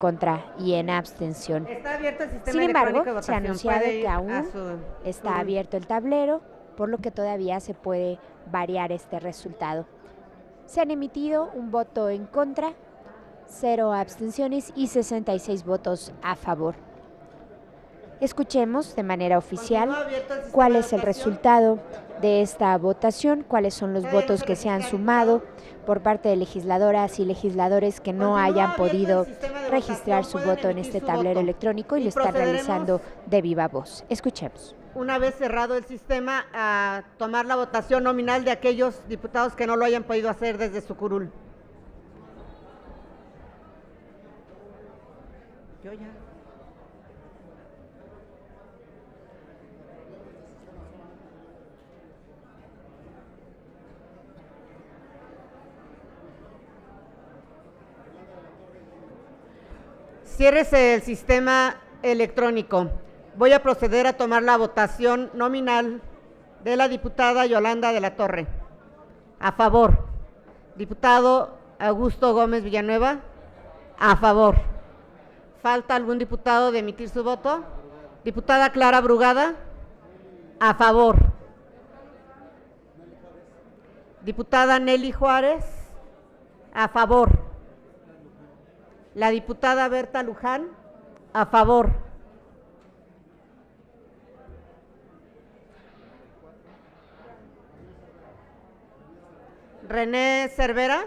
contra y en abstención. Está abierto el sistema Sin embargo, electrónico de se ha votación. anunciado Puede ir que a aún su está curul. abierto el tablero, por lo que todavía se puede variar este resultado. Se han emitido un voto en contra, 0 abstenciones y 66 votos a favor. Escuchemos de manera oficial Continúa abierto el sistema cuál de es el votación. resultado de esta votación, cuáles son los ¿Puede votos uso que se han registrar, sumado diputado? por parte de legisladoras y legisladores que no Continúa hayan abierto el podido sistema de registrar votación. su Pueden voto en emitir este su tablero voto. electrónico y Y lo están procederemos, realizando de viva voz. Escuchemos. una vez cerrado el sistema, a tomar la votación nominal de aquellos diputados que no lo hayan podido hacer desde su curul. Yo ya. Ciérrese el sistema electrónico. Voy a proceder a tomar la votación nominal de la diputada Yolanda de la Torre. A favor. Diputado Augusto Gómez Villanueva. A favor. ¿Falta algún diputado de emitir su voto? Diputada Clara Brugada. A favor. Diputada Nelly Juárez. A favor. La diputada Berta Luján, a favor. René Cervera,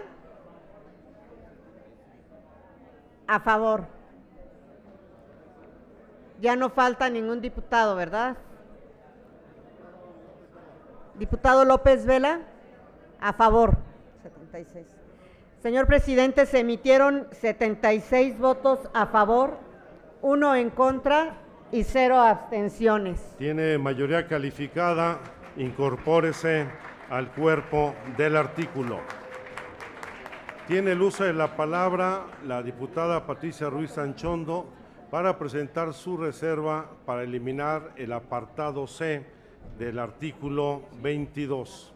a favor. Ya no falta ningún diputado, ¿verdad? Diputado López Vela, a favor. 76. Señor presidente, se emitieron 76 votos a favor, 1 en contra y 0 abstenciones. Tiene mayoría calificada, incorpórese al cuerpo del artículo. Tiene el uso de la palabra la diputada Patricia Ruiz Sanchondo para presentar su reserva para eliminar el apartado C del artículo 22.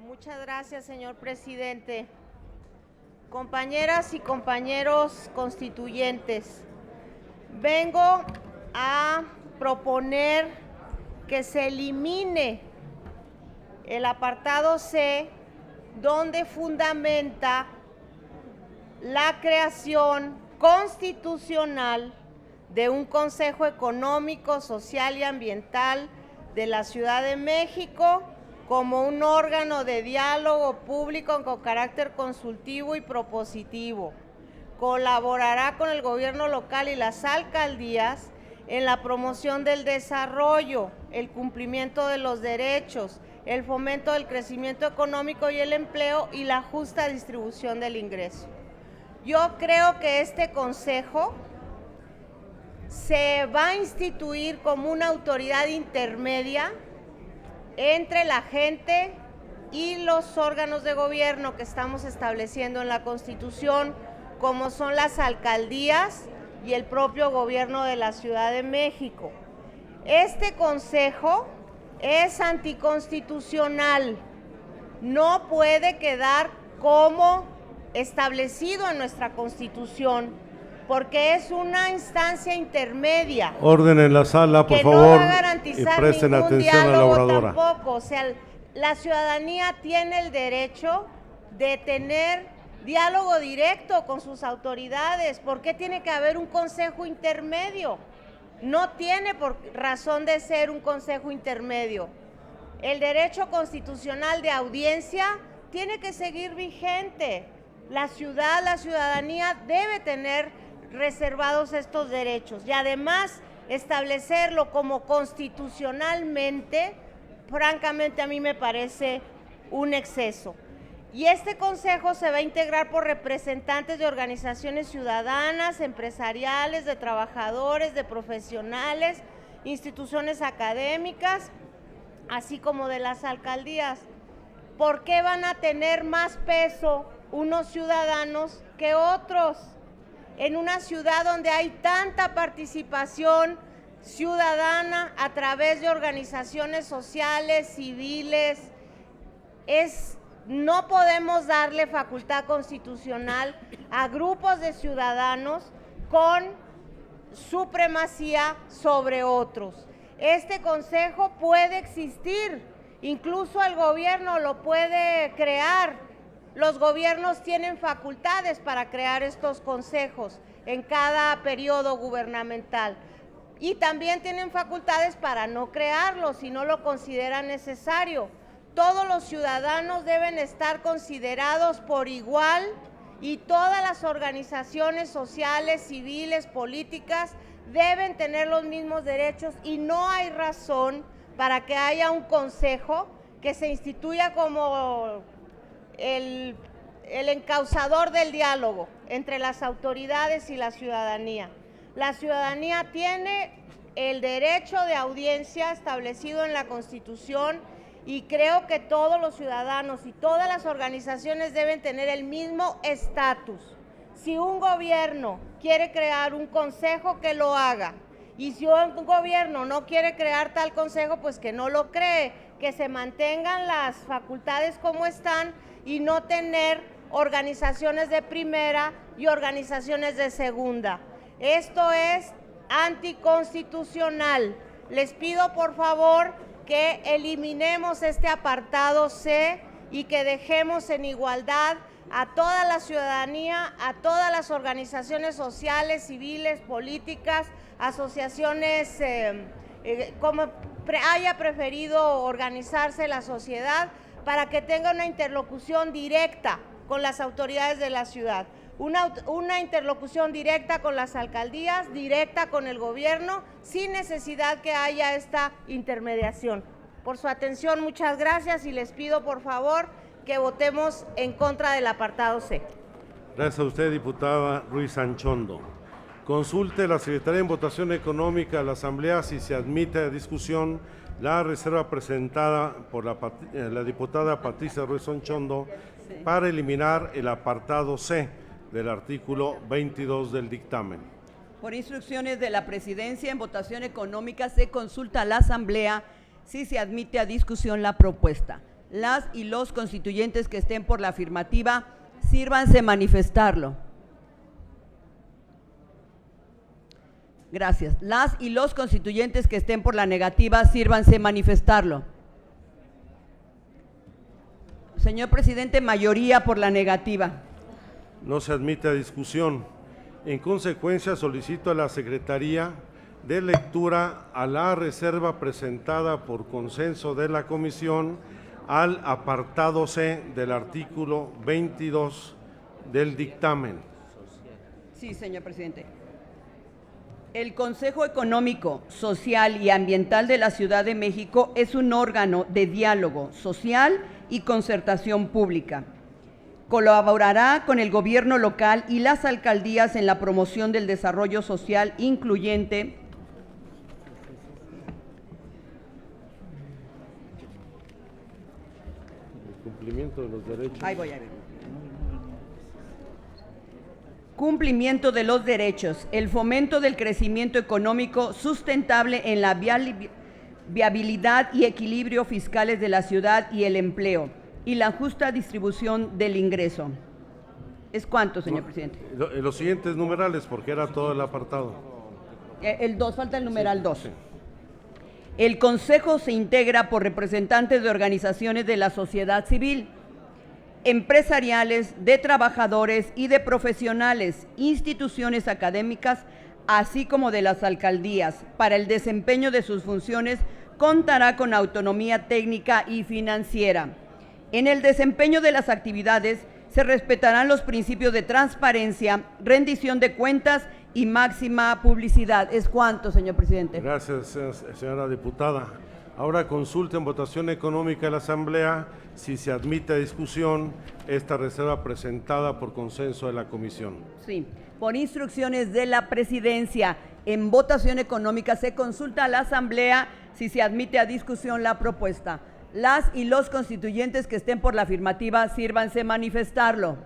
Muchas gracias, señor presidente. Compañeras y compañeros constituyentes, vengo a proponer que se elimine el apartado C, donde fundamenta la creación constitucional de un Consejo Económico, Social y Ambiental de la Ciudad de México como un órgano de diálogo público con carácter consultivo y propositivo. Colaborará con el gobierno local y las alcaldías en la promoción del desarrollo, el cumplimiento de los derechos, el fomento del crecimiento económico y el empleo y la justa distribución del ingreso. Yo creo que este consejo se va a instituir como una autoridad intermedia entre la gente y los órganos de gobierno que estamos estableciendo en la Constitución, como son las alcaldías y el propio gobierno de la Ciudad de México. Este consejo es anticonstitucional, no puede quedar como establecido en nuestra Constitución, porque es una instancia intermedia. Orden en la sala, por que favor, no va a y garantizar presten ningún atención a la diálogo oradora. tampoco. O sea, la ciudadanía tiene el derecho de tener diálogo directo con sus autoridades. ¿Por qué tiene que haber un consejo intermedio? No tiene por razón de ser un consejo intermedio. El derecho constitucional de audiencia tiene que seguir vigente. La ciudadanía debe tener reservados estos derechos y además establecerlo como constitucionalmente francamente a mí me parece un exceso. Y este consejo se va a integrar por representantes de organizaciones ciudadanas, empresariales, de trabajadores, de profesionales, instituciones académicas, así como de las alcaldías. ¿Por qué van a tener más peso unos ciudadanos que otros? En una ciudad donde hay tanta participación ciudadana a través de organizaciones sociales, civiles, no podemos darle facultad constitucional a grupos de ciudadanos con supremacía sobre otros. Este consejo puede existir, incluso el gobierno lo puede crear. Los gobiernos tienen facultades para crear estos consejos en cada periodo gubernamental y también tienen facultades para no crearlos si no lo consideran necesario. Todos los ciudadanos deben estar considerados por igual y todas las organizaciones sociales, civiles, políticas deben tener los mismos derechos y no hay razón para que haya un consejo que se instituya como el encauzador del diálogo entre las autoridades y la ciudadanía. La ciudadanía tiene el derecho de audiencia establecido en la Constitución y creo que todos los ciudadanos y todas las organizaciones deben tener el mismo estatus. Si un gobierno quiere crear un consejo, que lo haga. Y si un gobierno no quiere crear tal consejo, pues que no lo cree, que se mantengan las facultades como están y no tener organizaciones de primera y organizaciones de segunda. Esto es anticonstitucional. Les pido por favor que eliminemos este apartado C y que dejemos en igualdad a toda la ciudadanía, a todas las organizaciones sociales, civiles, políticas, asociaciones, como haya preferido organizarse la sociedad, para que tenga una interlocución directa con las autoridades de la ciudad, una interlocución directa con las alcaldías, directa con el gobierno, sin necesidad que haya esta intermediación. Por su atención, muchas gracias y les pido por favor que votemos en contra del apartado C. Gracias a usted, diputada Ruiz Anchondo. Consulte la Secretaría en Votación Económica a la Asamblea si se admite a discusión la reserva presentada por la diputada Patricia Ruiz Anchondo para eliminar el apartado C del artículo 22 del dictamen. Por instrucciones de la Presidencia, en votación económica se consulta a la Asamblea si se admite a discusión la propuesta. Las y los constituyentes que estén por la afirmativa, sírvanse manifestarlo. Gracias. Las y los constituyentes que estén por la negativa, sírvanse manifestarlo. Señor presidente, mayoría por la negativa. No se admite a discusión. En consecuencia, solicito a la Secretaría de lectura a la reserva presentada por consenso de la Comisión al apartado C del artículo 22 del dictamen. Sí, señor presidente. El Consejo Económico, Social y Ambiental de la Ciudad de México es un órgano de diálogo social y concertación pública. Colaborará con el gobierno local y las alcaldías en la promoción del desarrollo social incluyente, Cumplimiento de los derechos. ahí voy a ver. Cumplimiento de los derechos, el fomento del crecimiento económico sustentable en la viabilidad y equilibrio fiscales de la ciudad y el empleo, y la justa distribución del ingreso. ¿Es cuánto, señor presidente? Los siguientes numerales, porque era todo el apartado. El 2, falta el numeral 2. Sí. El Consejo se integra por representantes de organizaciones de la sociedad civil, empresariales, de trabajadores y de profesionales, instituciones académicas, así como de las alcaldías. Para el desempeño de sus funciones contará con autonomía técnica y financiera. En el desempeño de las actividades se respetarán los principios de transparencia, rendición de cuentas y máxima publicidad. ¿Es cuánto, señor presidente? Gracias, señora diputada. Ahora consulta en votación económica de la Asamblea si se admite a discusión esta reserva presentada por consenso de la Comisión. Sí, por instrucciones de la Presidencia, en votación económica se consulta a la Asamblea si se admite a discusión la propuesta. Las y los constituyentes que estén por la afirmativa, sírvanse manifestarlo.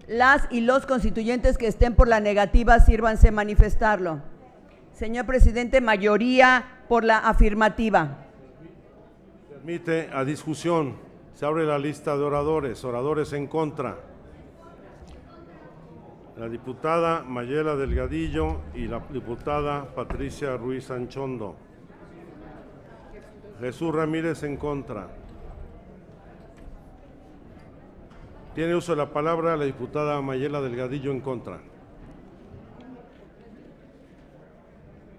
Las y los constituyentes que estén por la negativa, sírvanse manifestarlo. Señor presidente, mayoría por la afirmativa. Se admite a discusión. Se abre la lista de oradores. Oradores en contra. La diputada Mayela Delgadillo y la diputada Patricia Ruiz Anchondo. Jesús Ramírez en contra. Tiene uso de la palabra la diputada Mayela Delgadillo en contra.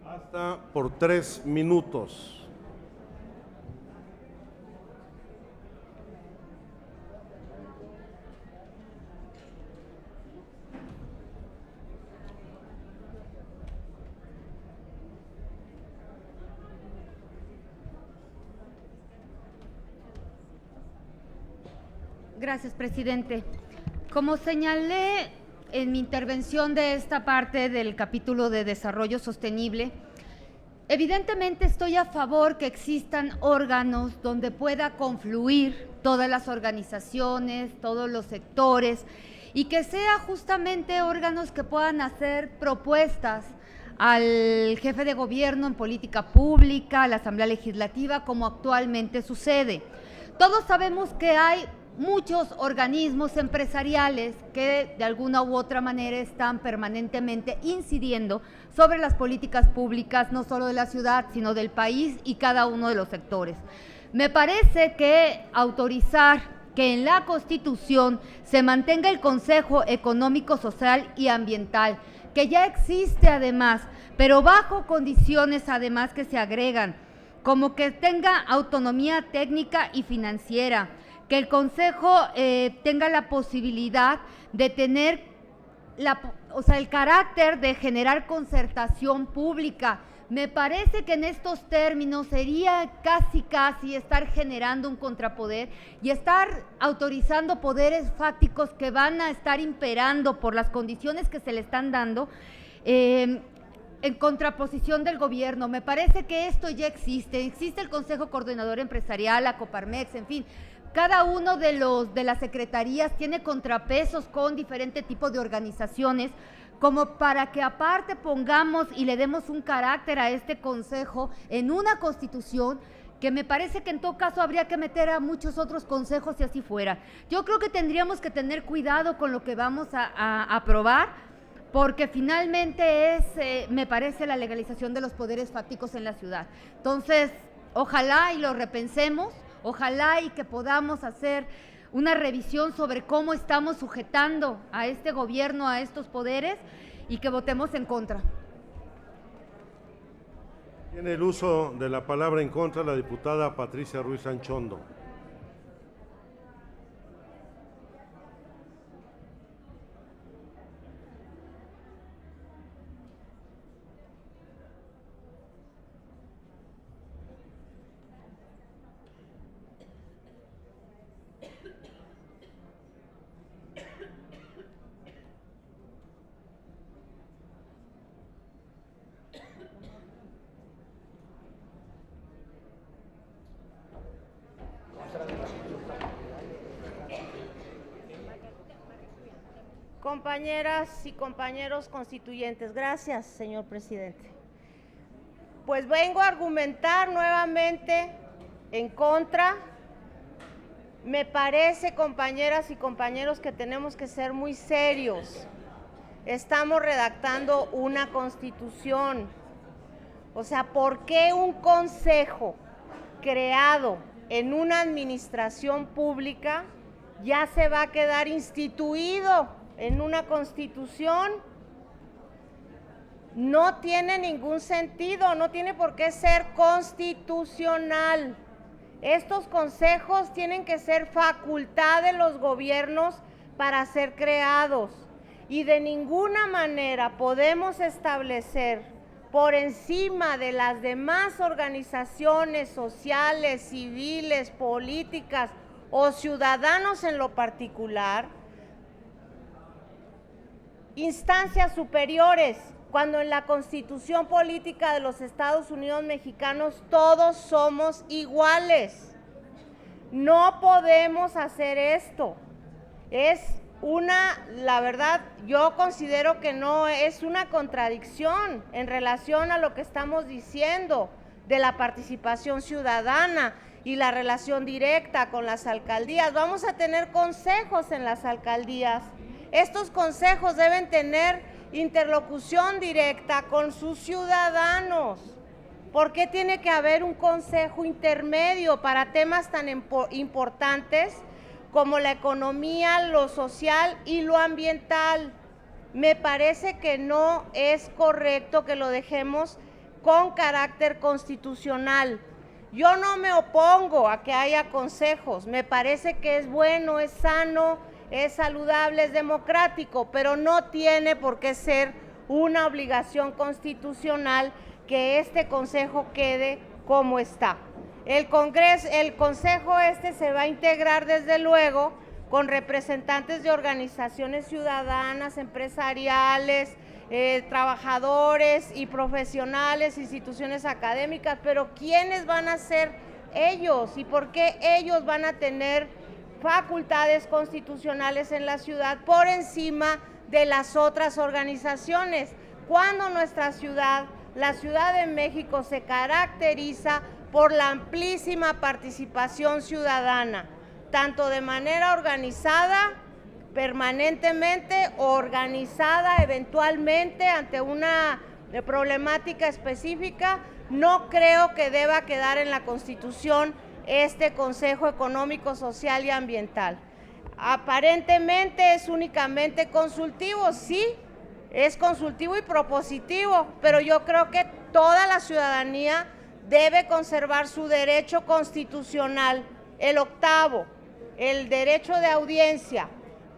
Hasta por 3 minutos. Gracias, presidente. Como señalé en mi intervención de esta parte del capítulo de desarrollo sostenible, evidentemente estoy a favor que existan órganos donde pueda confluir todas las organizaciones, todos los sectores, y que sea justamente órganos que puedan hacer propuestas al jefe de gobierno en política pública, a la Asamblea Legislativa, como actualmente sucede. Todos sabemos que hay muchos organismos empresariales que de alguna u otra manera están permanentemente incidiendo sobre las políticas públicas, no solo de la ciudad, sino del país y cada uno de los sectores. Me parece que autorizar que en la Constitución se mantenga el Consejo Económico, Social y Ambiental, que ya existe además, pero bajo condiciones además que se agregan, como que tenga autonomía técnica y financiera, que el Consejo tenga la posibilidad de tener el carácter de generar concertación pública. Me parece que en estos términos sería casi estar generando un contrapoder y estar autorizando poderes fácticos que van a estar imperando por las condiciones que se le están dando en contraposición del gobierno. Me parece que esto ya existe el Consejo Coordinador Empresarial, la Coparmex, en fin. Cada uno de las secretarías tiene contrapesos con diferente tipo de organizaciones, como para que aparte pongamos y le demos un carácter a este consejo en una constitución, que me parece que en todo caso habría que meter a muchos otros consejos si así fuera. Yo creo que tendríamos que tener cuidado con lo que vamos a aprobar, porque finalmente me parece, la legalización de los poderes fácticos en la ciudad. Entonces, ojalá y lo repensemos. Ojalá y que podamos hacer una revisión sobre cómo estamos sujetando a este gobierno, a estos poderes, y que votemos en contra. Tiene el uso de la palabra en contra la diputada Patricia Ruiz Anchondo. Compañeras y compañeros constituyentes, gracias, señor presidente. Pues vengo a argumentar nuevamente en contra. Me parece, compañeras y compañeros, que tenemos que ser muy serios. Estamos redactando una constitución. O sea, ¿por qué un consejo creado en una administración pública ya se va a quedar instituido en una constitución? No tiene ningún sentido, no tiene por qué ser constitucional. Estos consejos tienen que ser facultad de los gobiernos para ser creados, y de ninguna manera podemos establecer por encima de las demás organizaciones sociales, civiles, políticas o ciudadanos en lo particular, instancias superiores, cuando en la Constitución Política de los Estados Unidos Mexicanos todos somos iguales. No podemos hacer esto. La verdad, yo considero que no es una contradicción en relación a lo que estamos diciendo de la participación ciudadana y la relación directa con las alcaldías. Vamos a tener consejos en las alcaldías. Estos consejos deben tener interlocución directa con sus ciudadanos. ¿Por qué tiene que haber un consejo intermedio para temas tan importantes como la economía, lo social y lo ambiental? Me parece que no es correcto que lo dejemos con carácter constitucional. Yo no me opongo a que haya consejos, me parece que es bueno, es sano, es saludable, es democrático, pero no tiene por qué ser una obligación constitucional que este consejo quede como está. El consejo se va a integrar desde luego con representantes de organizaciones ciudadanas, empresariales, trabajadores y profesionales, instituciones académicas, pero ¿quiénes van a ser ellos y por qué ellos van a tener facultades constitucionales en la ciudad por encima de las otras organizaciones? Cuando nuestra ciudad, la Ciudad de México, se caracteriza por la amplísima participación ciudadana, tanto de manera organizada, permanentemente, o organizada eventualmente ante una problemática específica. No creo que deba quedar en la Constitución este Consejo Económico, Social y Ambiental. Aparentemente es únicamente consultivo, sí, es consultivo y propositivo, pero yo creo que toda la ciudadanía debe conservar su derecho constitucional, el octavo, el derecho de audiencia,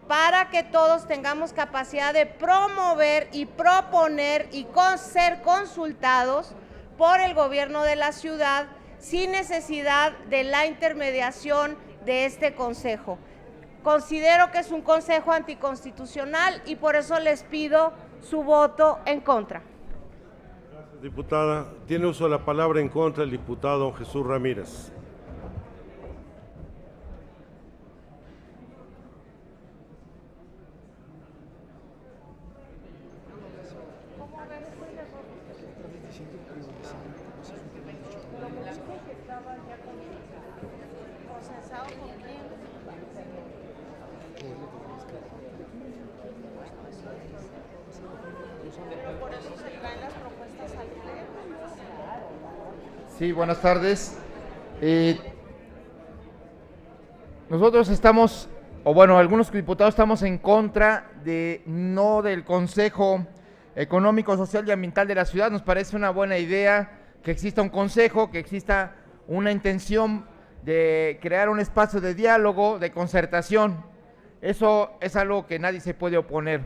para que todos tengamos capacidad de promover y proponer y ser consultados por el gobierno de la ciudad sin necesidad de la intermediación de este consejo. Considero que es un consejo anticonstitucional y por eso les pido su voto en contra. Gracias, diputada. Tiene uso de la palabra en contra el diputado Jesús Ramírez. Sí, buenas tardes. Nosotros estamos, algunos diputados estamos en contra del Consejo Económico, Social y Ambiental de la ciudad. Nos parece una buena idea que exista un consejo, que exista una intención de crear un espacio de diálogo, de concertación. Eso es algo que nadie se puede oponer.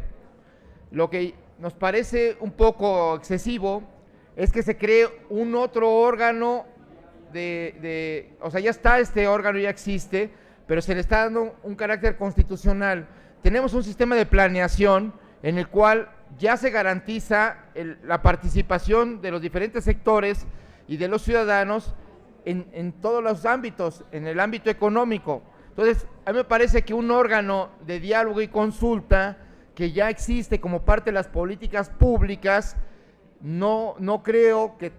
Lo que nos parece un poco excesivo es que se cree un otro órgano ya está este órgano, ya existe, pero se le está dando un carácter constitucional. Tenemos un sistema de planeación en el cual ya se garantiza la participación de los diferentes sectores y de los ciudadanos en todos los ámbitos, en el ámbito económico. Entonces, a mí me parece que un órgano de diálogo y consulta que ya existe como parte de las políticas públicas, no creo que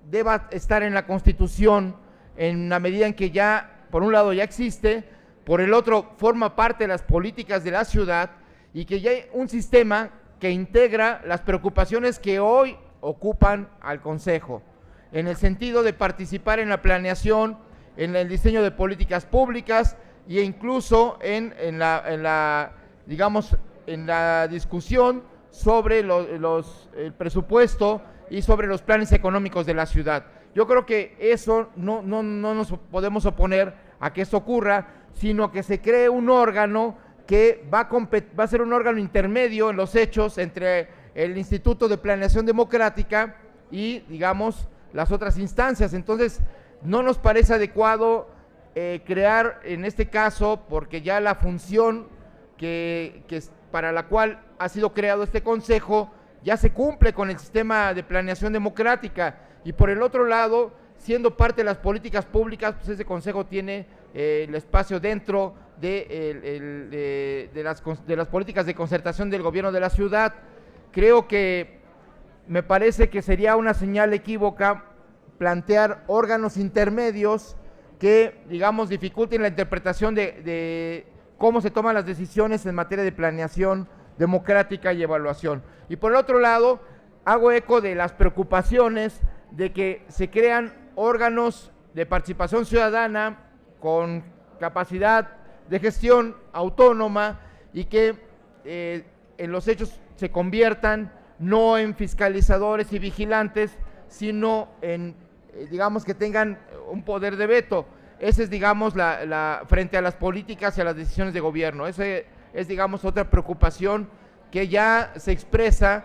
deba estar en la Constitución en la medida en que ya, por un lado, ya existe, por el otro, forma parte de las políticas de la ciudad y que ya hay un sistema que integra las preocupaciones que hoy ocupan al Consejo, en el sentido de participar en la planeación, en el diseño de políticas públicas e incluso en la discusión sobre el presupuesto y sobre los planes económicos de la ciudad. Yo creo que eso no nos podemos oponer a que esto ocurra, sino que se cree un órgano que va a ser un órgano intermedio en los hechos entre el Instituto de Planeación Democrática y, digamos, las otras instancias. Entonces, no nos parece adecuado crear en este caso, porque ya la función para la cual ha sido creado este consejo ya se cumple con el sistema de planeación democrática, y por el otro lado, siendo parte de las políticas públicas, pues ese consejo tiene el espacio dentro de las políticas de concertación del gobierno de la ciudad. Creo que me parece que sería una señal equívoca plantear órganos intermedios que, digamos, dificulten la interpretación de cómo se toman las decisiones en materia de planeación democrática y evaluación. Y por el otro lado, hago eco de las preocupaciones de que se crean órganos de participación ciudadana con capacidad de gestión autónoma y que en los hechos se conviertan no en fiscalizadores y vigilantes, sino en, digamos, que tengan un poder de veto. Ese es, digamos, frente a las políticas y a las decisiones de gobierno. Ese es, digamos, otra preocupación que ya se expresa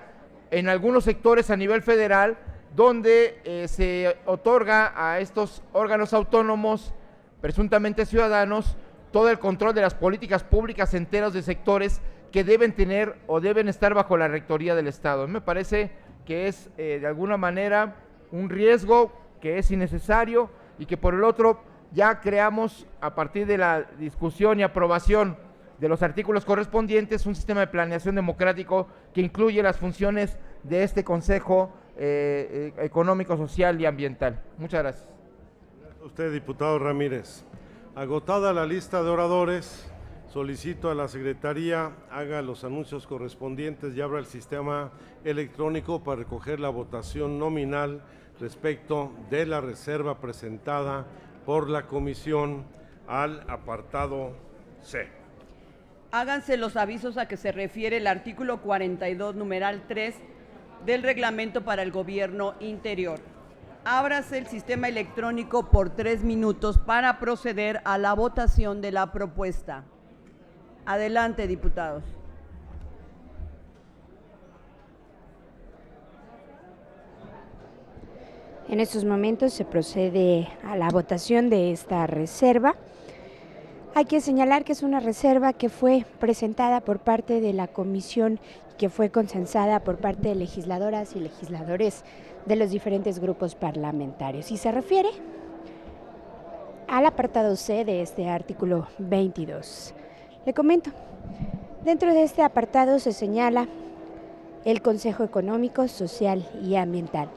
en algunos sectores a nivel federal, donde se otorga a estos órganos autónomos, presuntamente ciudadanos, todo el control de las políticas públicas enteras de sectores que deben tener o deben estar bajo la rectoría del Estado. Me parece que es de alguna manera un riesgo que es innecesario, y que por el otro ya creamos, a partir de la discusión y aprobación de los artículos correspondientes, un sistema de planeación democrático que incluye las funciones de este Consejo Económico, Social y Ambiental. Muchas gracias. Gracias a usted, diputado Ramírez. Agotada la lista de oradores, solicito a la Secretaría haga los anuncios correspondientes y abra el sistema electrónico para recoger la votación nominal respecto de la reserva presentada por la comisión al apartado C. Háganse los avisos a que se refiere el artículo 42, numeral 3 del Reglamento para el Gobierno Interior. Ábrase el sistema electrónico por 3 minutos para proceder a la votación de la propuesta. Adelante, diputados. En estos momentos se procede a la votación de esta reserva. Hay que señalar que es una reserva que fue presentada por parte de la comisión y que fue consensada por parte de legisladoras y legisladores de los diferentes grupos parlamentarios. Y se refiere al apartado C de este artículo 22. Le comento, dentro de este apartado se señala el Consejo Económico, Social y Ambiental.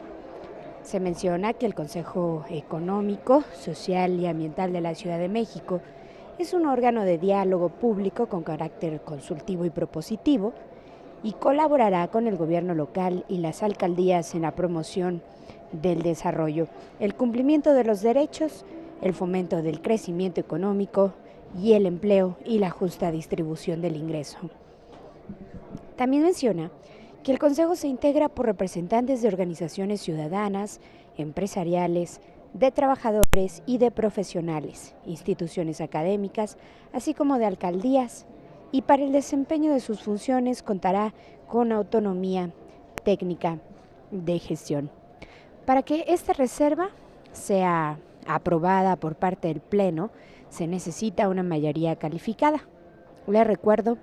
Se menciona que el Consejo Económico, Social y Ambiental de la Ciudad de México es un órgano de diálogo público con carácter consultivo y propositivo y colaborará con el gobierno local y las alcaldías en la promoción del desarrollo, el cumplimiento de los derechos, el fomento del crecimiento económico y el empleo y la justa distribución del ingreso. También menciona que el Consejo se integra por representantes de organizaciones ciudadanas, empresariales, de trabajadores y de profesionales, instituciones académicas, así como de alcaldías, y para el desempeño de sus funciones contará con autonomía técnica de gestión. Para que esta reserva sea aprobada por parte del Pleno, se necesita una mayoría calificada. Les recuerdo,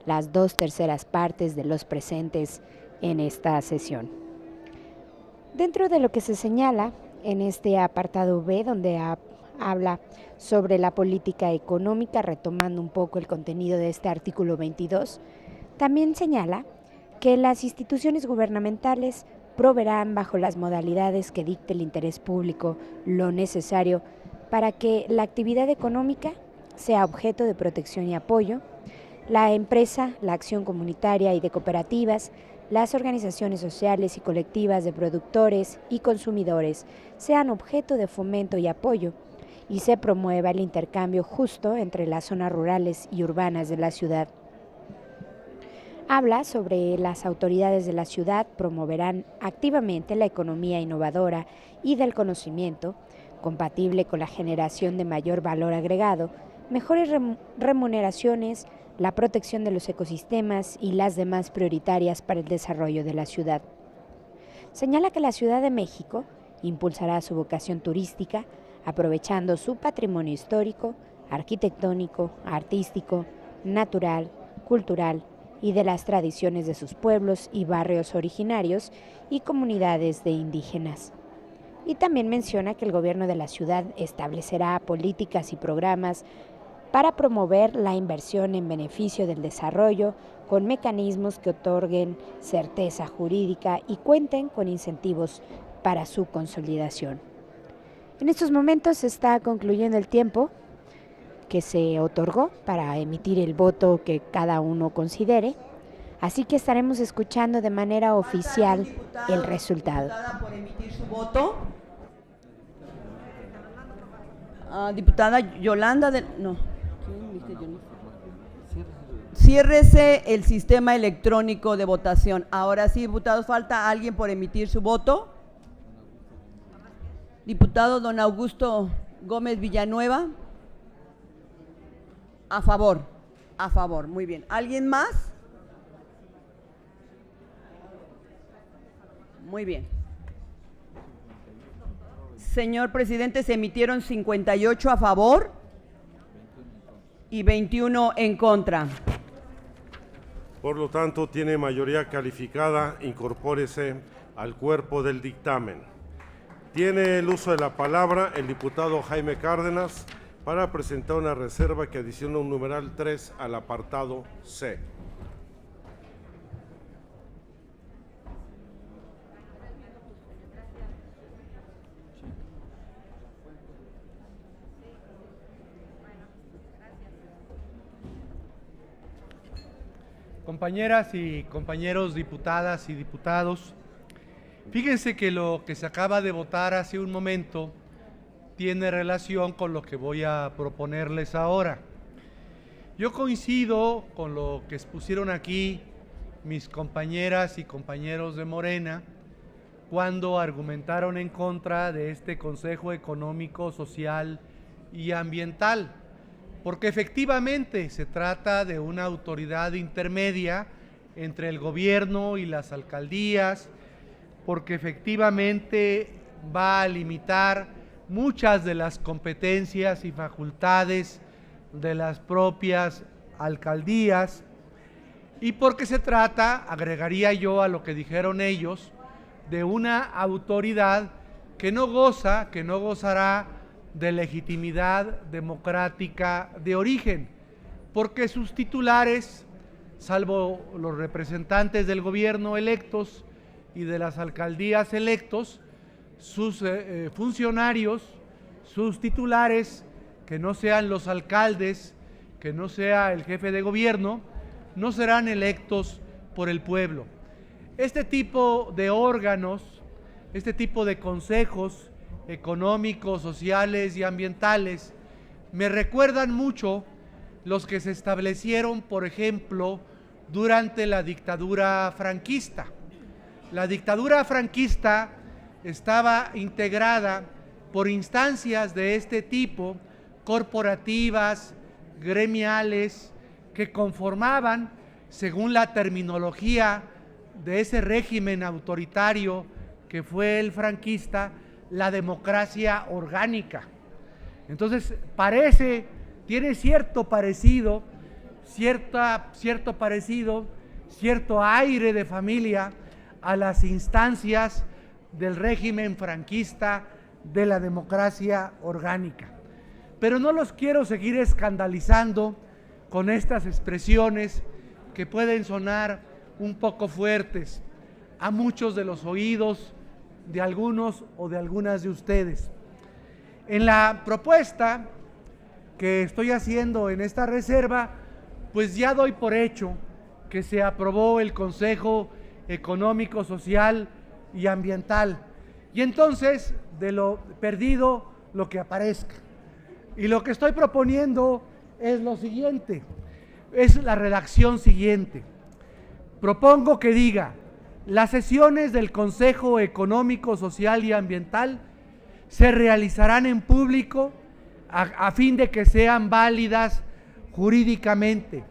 las 2/3 partes de los presentes en esta sesión. Dentro de lo que se señala en este apartado B, donde habla sobre la política económica, retomando un poco el contenido de este artículo 22, también señala que las instituciones gubernamentales proveerán bajo las modalidades que dicte el interés público lo necesario para que la actividad económica sea objeto de protección y apoyo, la empresa, la acción comunitaria y de cooperativas, las organizaciones sociales y colectivas de productores y consumidores sean objeto de fomento y apoyo, y se promueva el intercambio justo entre las zonas rurales y urbanas de la ciudad. Habla sobre las autoridades de la ciudad promoverán activamente la economía innovadora y del conocimiento, compatible con la generación de mayor valor agregado, mejores remuneraciones, la protección de los ecosistemas y las demás prioritarias para el desarrollo de la ciudad. Señala que la Ciudad de México impulsará su vocación turística, aprovechando su patrimonio histórico, arquitectónico, artístico, natural, cultural y de las tradiciones de sus pueblos y barrios originarios y comunidades de indígenas. Y también menciona que el gobierno de la ciudad establecerá políticas y programas para promover la inversión en beneficio del desarrollo con mecanismos que otorguen certeza jurídica y cuenten con incentivos para su consolidación. En estos momentos se está concluyendo el tiempo que se otorgó para emitir el voto que cada uno considere, así que estaremos escuchando de manera oficial el resultado. Diputada, por emitir su voto. Diputada Yolanda no. Ciérrese el sistema electrónico de votación. Ahora sí, diputados, ¿falta alguien por emitir su voto? Diputado don Augusto Gómez Villanueva. A favor, muy bien. ¿Alguien más? Muy bien. Señor presidente, se emitieron 58 a favor y 21 en contra. Por lo tanto, tiene mayoría calificada, incorpórese al cuerpo del dictamen. Tiene el uso de la palabra el diputado Jaime Cárdenas para presentar una reserva que adiciona un numeral 3 al apartado C. Compañeras y compañeros diputadas y diputados, fíjense que lo que se acaba de votar hace un momento tiene relación con lo que voy a proponerles ahora. Yo coincido con lo que expusieron aquí mis compañeras y compañeros de Morena cuando argumentaron en contra de este Consejo Económico, Social y Ambiental, porque efectivamente se trata de una autoridad intermedia entre el gobierno y las alcaldías, porque efectivamente va a limitar muchas de las competencias y facultades de las propias alcaldías, y porque se trata, agregaría yo a lo que dijeron ellos, de una autoridad que no gozará de legitimidad democrática de origen, porque sus titulares, salvo los representantes del gobierno electos y de las alcaldías electos, sus funcionarios, sus titulares, que no sean los alcaldes, que no sea el jefe de gobierno, no serán electos por el pueblo. Este tipo de órganos, este tipo de consejos económicos, sociales y ambientales me recuerdan mucho los que se establecieron, por ejemplo, durante la dictadura franquista. La dictadura franquista estaba integrada por instancias de este tipo, corporativas, gremiales, que conformaban, según la terminología de ese régimen autoritario que fue el franquista, la democracia orgánica. Entonces, tiene cierto aire de familia a las instancias del régimen franquista de la democracia orgánica. Pero no los quiero seguir escandalizando con estas expresiones que pueden sonar un poco fuertes a muchos de los oídos de algunos o de algunas de ustedes. En la propuesta que estoy haciendo en esta reserva, pues ya doy por hecho que se aprobó el Consejo Económico, Social y Ambiental, y entonces de lo perdido lo que aparezca. Y lo que estoy proponiendo es lo siguiente, es la redacción siguiente. Propongo que diga: las sesiones del Consejo Económico, Social y Ambiental se realizarán en público a fin de que sean válidas jurídicamente.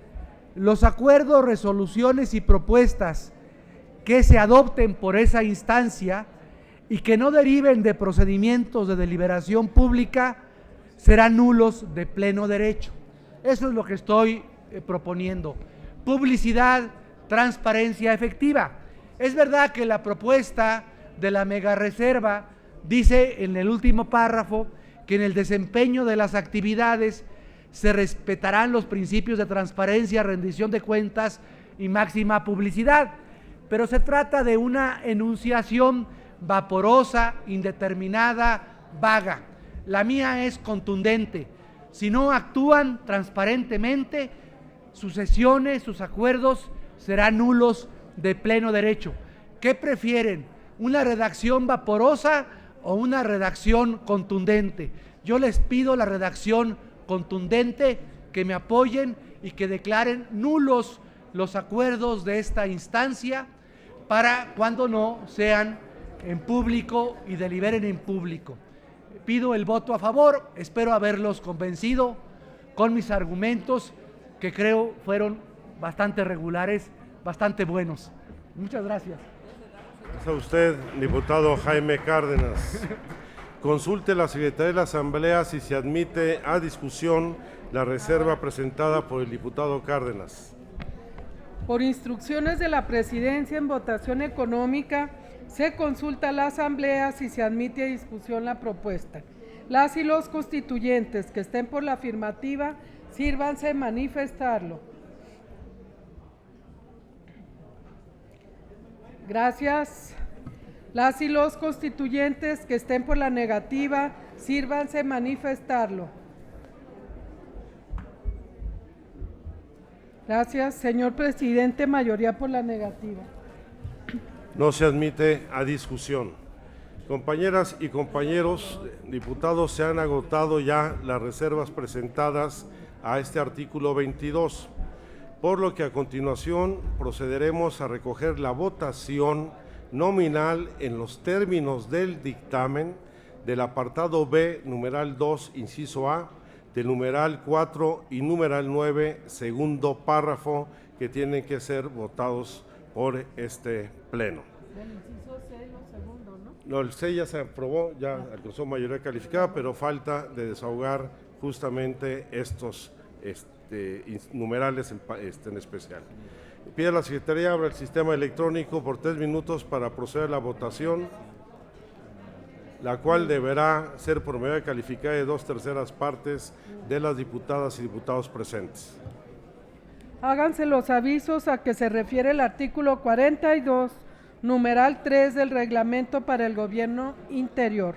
Los acuerdos, resoluciones y propuestas que se adopten por esa instancia y que no deriven de procedimientos de deliberación pública serán nulos de pleno derecho. Eso es lo que estoy proponiendo. Publicidad, transparencia efectiva. Es verdad que la propuesta de la megareserva dice en el último párrafo que en el desempeño de las actividades se respetarán los principios de transparencia, rendición de cuentas y máxima publicidad, pero se trata de una enunciación vaporosa, indeterminada, vaga. La mía es contundente. Si no actúan transparentemente, sus sesiones, sus acuerdos serán nulos de pleno derecho. ¿Qué prefieren? ¿Una redacción vaporosa o una redacción contundente? Yo les pido la redacción contundente, que me apoyen y que declaren nulos los acuerdos de esta instancia para cuando no sean en público y deliberen en público. Pido el voto a favor, espero haberlos convencido con mis argumentos, que creo fueron bastante regulares, bastante buenos. Muchas gracias. Gracias a usted, diputado Jaime Cárdenas. Consulte la Secretaría de la Asamblea si se admite a discusión la reserva presentada por el diputado Cárdenas. Por instrucciones de la Presidencia, en votación económica, se consulta a la Asamblea si se admite a discusión la propuesta. Las y los constituyentes que estén por la afirmativa, sírvanse manifestarlo. Gracias. Las y los constituyentes que estén por la negativa, sírvanse manifestarlo. Gracias, señor presidente, mayoría por la negativa. No se admite a discusión. Compañeras y compañeros diputados, se han agotado ya las reservas presentadas a este artículo 22, por lo que a continuación procederemos a recoger la votación nominal en los términos del dictamen del apartado B, numeral 2, inciso A, del numeral 4 y numeral 9, segundo párrafo, que tienen que ser votados por este pleno. Del inciso C, lo segundo, ¿no? No, el C ya se aprobó, ya alcanzó mayoría calificada, pero falta de desahogar justamente estos numerales en especial. Pide a la Secretaría abra el sistema electrónico por 3 minutos para proceder a la votación, la cual deberá ser por mayoría calificada de 2/3 partes de las diputadas y diputados presentes. Háganse los avisos a que se refiere el artículo 42, numeral 3 del Reglamento para el Gobierno Interior.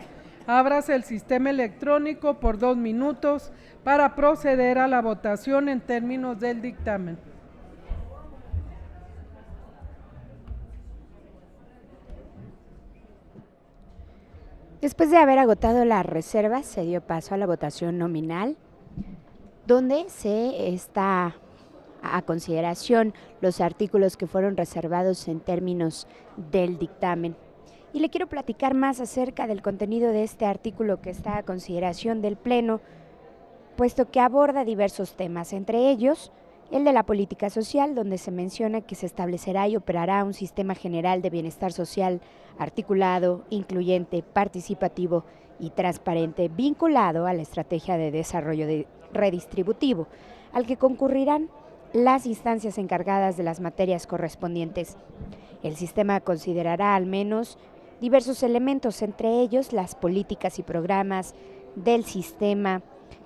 Ábrase el sistema electrónico por 2 minutos para proceder a la votación en términos del dictamen. Después de haber agotado las reservas, se dio paso a la votación nominal, donde se está a consideración los artículos que fueron reservados en términos del dictamen. Y le quiero platicar más acerca del contenido de este artículo que está a consideración del Pleno, puesto que aborda diversos temas, entre ellos el de la política social, donde se menciona que se establecerá y operará un sistema general de bienestar social articulado, incluyente, participativo y transparente, vinculado a la estrategia de desarrollo redistributivo, al que concurrirán las instancias encargadas de las materias correspondientes. El sistema considerará al menos diversos elementos, entre ellos las políticas y programas del sistema,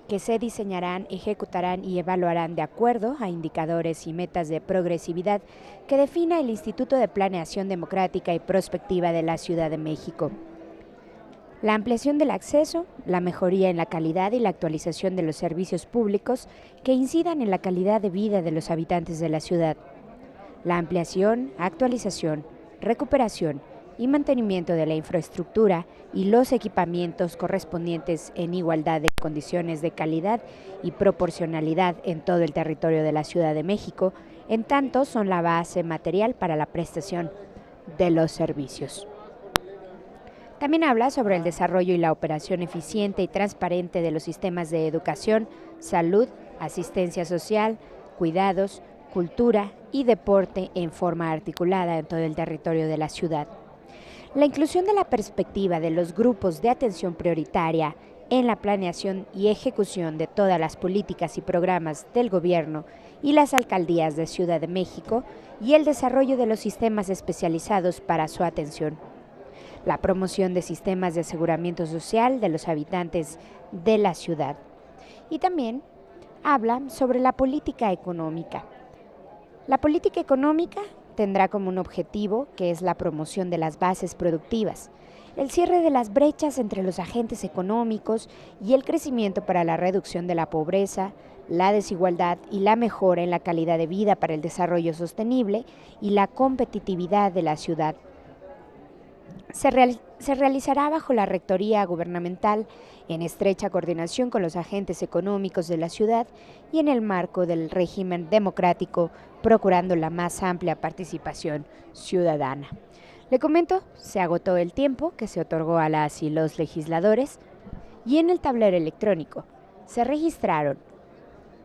que se diseñarán, ejecutarán y evaluarán de acuerdo a indicadores y metas de progresividad que defina el Instituto de Planeación Democrática y Prospectiva de la Ciudad de México. La ampliación del acceso, la mejoría en la calidad y la actualización de los servicios públicos que incidan en la calidad de vida de los habitantes de la ciudad. La ampliación, actualización, recuperación y mantenimiento de la infraestructura y los equipamientos correspondientes en igualdad de condiciones de calidad y proporcionalidad en todo el territorio de la Ciudad de México, en tanto son la base material para la prestación de los servicios. También habla sobre el desarrollo y la operación eficiente y transparente de los sistemas de educación, salud, asistencia social, cuidados, cultura y deporte en forma articulada en todo el territorio de la ciudad. La inclusión de la perspectiva de los grupos de atención prioritaria en la planeación y ejecución de todas las políticas y programas del gobierno y las alcaldías de Ciudad de México y el desarrollo de los sistemas especializados para su atención. La promoción de sistemas de aseguramiento social de los habitantes de la ciudad. Y también habla sobre la política económica. La política económica tendrá como un objetivo que es la promoción de las bases productivas, el cierre de las brechas entre los agentes económicos y el crecimiento para la reducción de la pobreza, la desigualdad y la mejora en la calidad de vida para el desarrollo sostenible y la competitividad de la ciudad. Se realizará bajo la rectoría gubernamental en estrecha coordinación con los agentes económicos de la ciudad y en el marco del régimen democrático, procurando la más amplia participación ciudadana. Le comento, se agotó el tiempo que se otorgó a las y los legisladores y en el tablero electrónico se registraron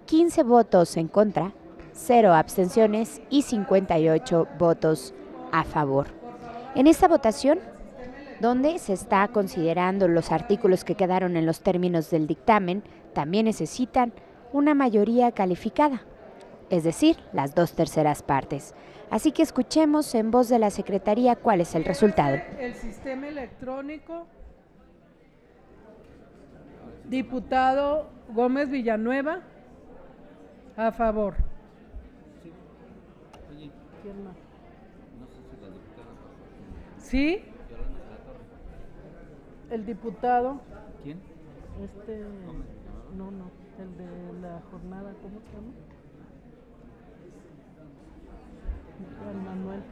15 votos en contra, 0 abstenciones y 58 votos a favor. En esta votación, donde se está considerando los artículos que quedaron en los términos del dictamen, también necesitan una mayoría calificada, es decir, las 2/3 partes. Así que escuchemos en voz de la Secretaría cuál es el resultado. El sistema electrónico. Diputado Gómez Villanueva, a favor. ¿Quién más? ¿Sí? El diputado. ¿Quién? No, el de la jornada, ¿cómo se llama? Juan Manuel.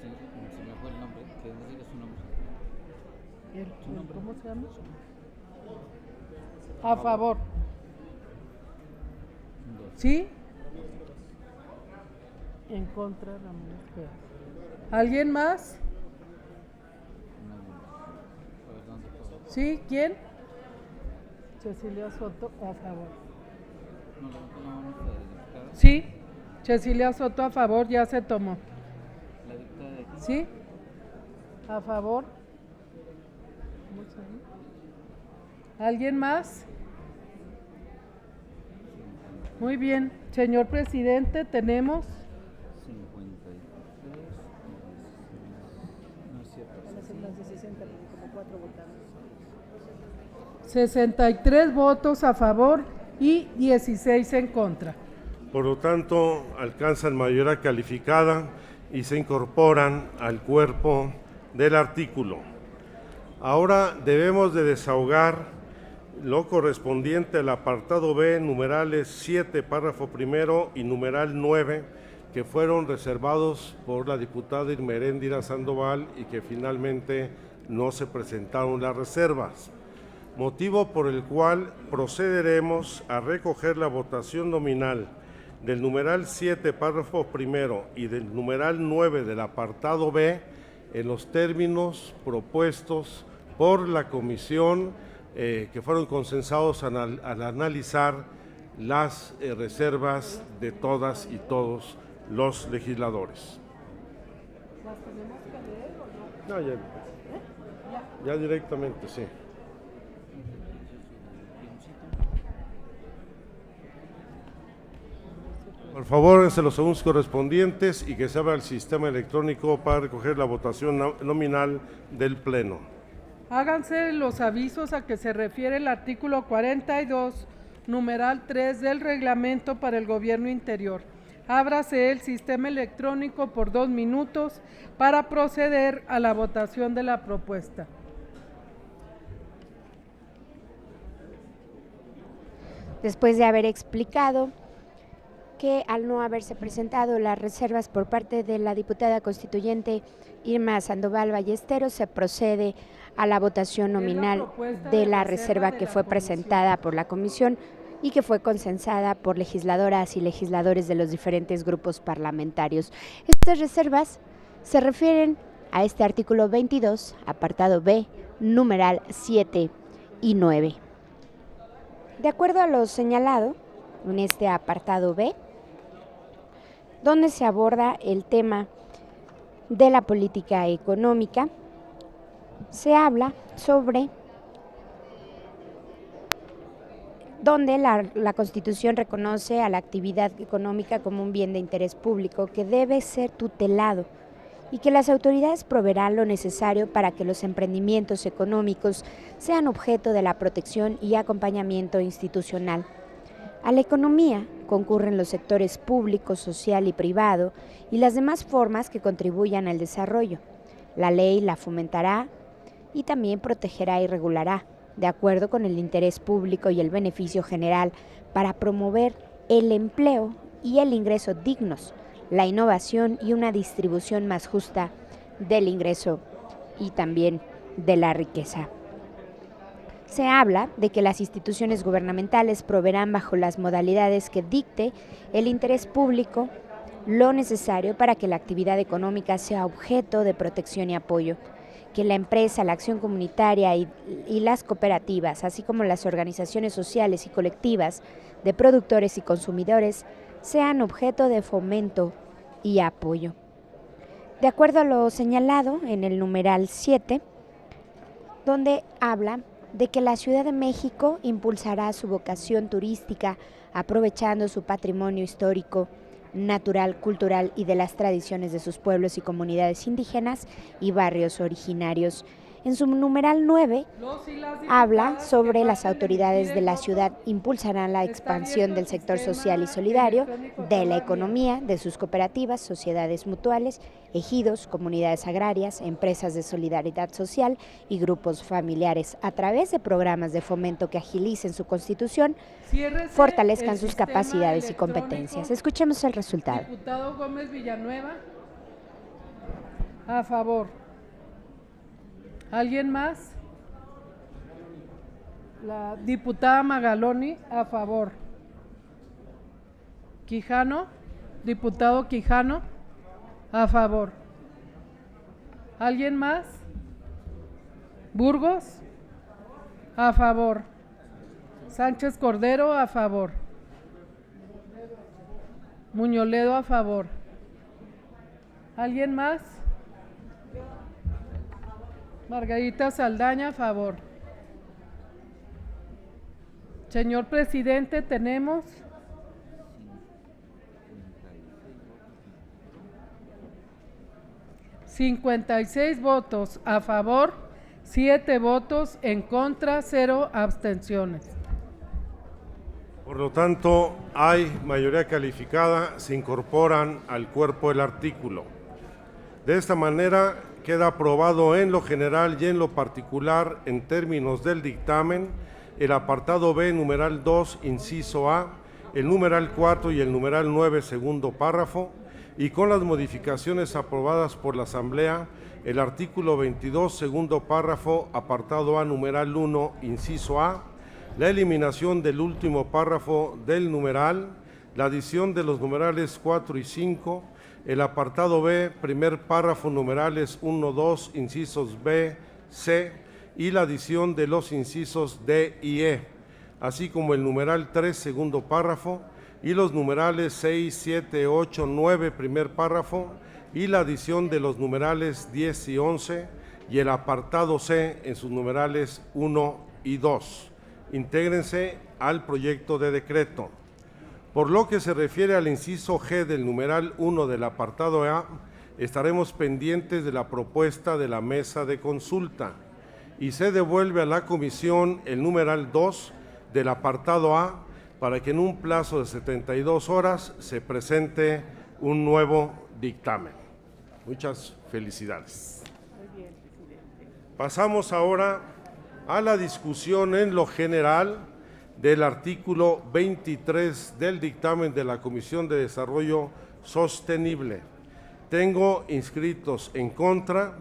Sí, se me fue el nombre, que no diga su nombre. ¿Cómo se llama? A favor. ¿Sí? En contra, Ramírez. ¿Alguien más? ¿Sí? ¿Quién? Cecilia Soto, a favor. Sí, Cecilia Soto a favor, ya se tomó. La diputada de aquí. ¿Sí? A favor. ¿Alguien más? Muy bien, señor presidente, tenemos 53. No es cierto. 63 votos a favor y 16 en contra. Por lo tanto, alcanzan mayoría calificada y se incorporan al cuerpo del artículo. Ahora debemos de desahogar lo correspondiente al apartado B, numerales 7, párrafo primero y numeral 9, que fueron reservados por la diputada Irmeréndira Sandoval y que finalmente no se presentaron las reservas, motivo por el cual procederemos a recoger la votación nominal del numeral 7, párrafo primero y del numeral 9 del apartado B en los términos propuestos por la comisión que fueron consensados al analizar las reservas de todas y todos los legisladores. ¿Las tenemos que leer o no? No, ya directamente, sí. Por favor, se los segundos correspondientes y que se abra el sistema electrónico para recoger la votación nominal del Pleno. Háganse los avisos a que se refiere el artículo 42, numeral 3 del reglamento para el gobierno interior. Ábrase el sistema electrónico por 2 minutos para proceder a la votación de la propuesta. Después de haber explicado que al no haberse presentado las reservas por parte de la diputada constituyente Irma Sandoval Ballesteros, se procede a la votación nominal de la reserva que fue presentada por la comisión y que fue consensada por legisladoras y legisladores de los diferentes grupos parlamentarios. Estas reservas se refieren a este artículo 22, apartado B, numeral 7 y 9. De acuerdo a lo señalado, en este apartado B, donde se aborda el tema de la política económica. Se habla sobre donde la Constitución reconoce a la actividad económica como un bien de interés público que debe ser tutelado y que las autoridades proveerán lo necesario para que los emprendimientos económicos sean objeto de la protección y acompañamiento institucional. A la economía concurren los sectores público, social y privado y las demás formas que contribuyan al desarrollo. La ley la fomentará y también protegerá y regulará, de acuerdo con el interés público y el beneficio general, para promover el empleo y el ingreso dignos, la innovación y una distribución más justa del ingreso y también de la riqueza. Se habla de que las instituciones gubernamentales proveerán bajo las modalidades que dicte el interés público lo necesario para que la actividad económica sea objeto de protección y apoyo, que la empresa, la acción comunitaria y las cooperativas, así como las organizaciones sociales y colectivas de productores y consumidores, sean objeto de fomento y apoyo. De acuerdo a lo señalado en el numeral 7, donde habla de que la Ciudad de México impulsará su vocación turística aprovechando su patrimonio histórico, natural, cultural y de las tradiciones de sus pueblos y comunidades indígenas y barrios originarios. En su numeral 9 habla sobre las autoridades de la ciudad impulsarán la expansión del sector social y solidario, de la economía, de sus cooperativas, sociedades mutuales, ejidos, comunidades agrarias, empresas de solidaridad social y grupos familiares a través de programas de fomento que agilicen su constitución, fortalezcan sus capacidades y competencias. Escuchemos el resultado. Diputado Gómez Villanueva, a favor. ¿Alguien más? La diputada Magaloni, a favor. Quijano, diputado Quijano, a favor. ¿Alguien más? Burgos, a favor. Sánchez Cordero, a favor. Muñoledo, a favor. ¿Alguien más? Margarita Saldaña, a favor. Señor presidente, tenemos 56 votos a favor, 7 votos en contra, 0 abstenciones. Por lo tanto, hay mayoría calificada, se incorporan al cuerpo del artículo. De esta manera queda aprobado en lo general y en lo particular, en términos del dictamen, el apartado B, numeral 2, inciso A, el numeral 4 y el numeral 9, segundo párrafo, y con las modificaciones aprobadas por la Asamblea, el artículo 22, segundo párrafo, apartado A, numeral 1, inciso A, la eliminación del último párrafo del numeral, la adición de los numerales 4 y 5, el apartado B, primer párrafo, numerales 1, 2, incisos B, C, y la adición de los incisos D y E, así como el numeral 3, segundo párrafo, y los numerales 6, 7, 8, 9, primer párrafo, y la adición de los numerales 10 y 11, y el apartado C en sus numerales 1 y 2. Intégrense al proyecto de decreto. Por lo que se refiere al inciso G del numeral 1 del apartado A, estaremos pendientes de la propuesta de la mesa de consulta y se devuelve a la comisión el numeral 2 del apartado A para que en un plazo de 72 horas se presente un nuevo dictamen. Muchas felicidades. Pasamos ahora a la discusión en lo general del artículo 23 del dictamen de la Comisión de Desarrollo Sostenible. Tengo inscritos en contra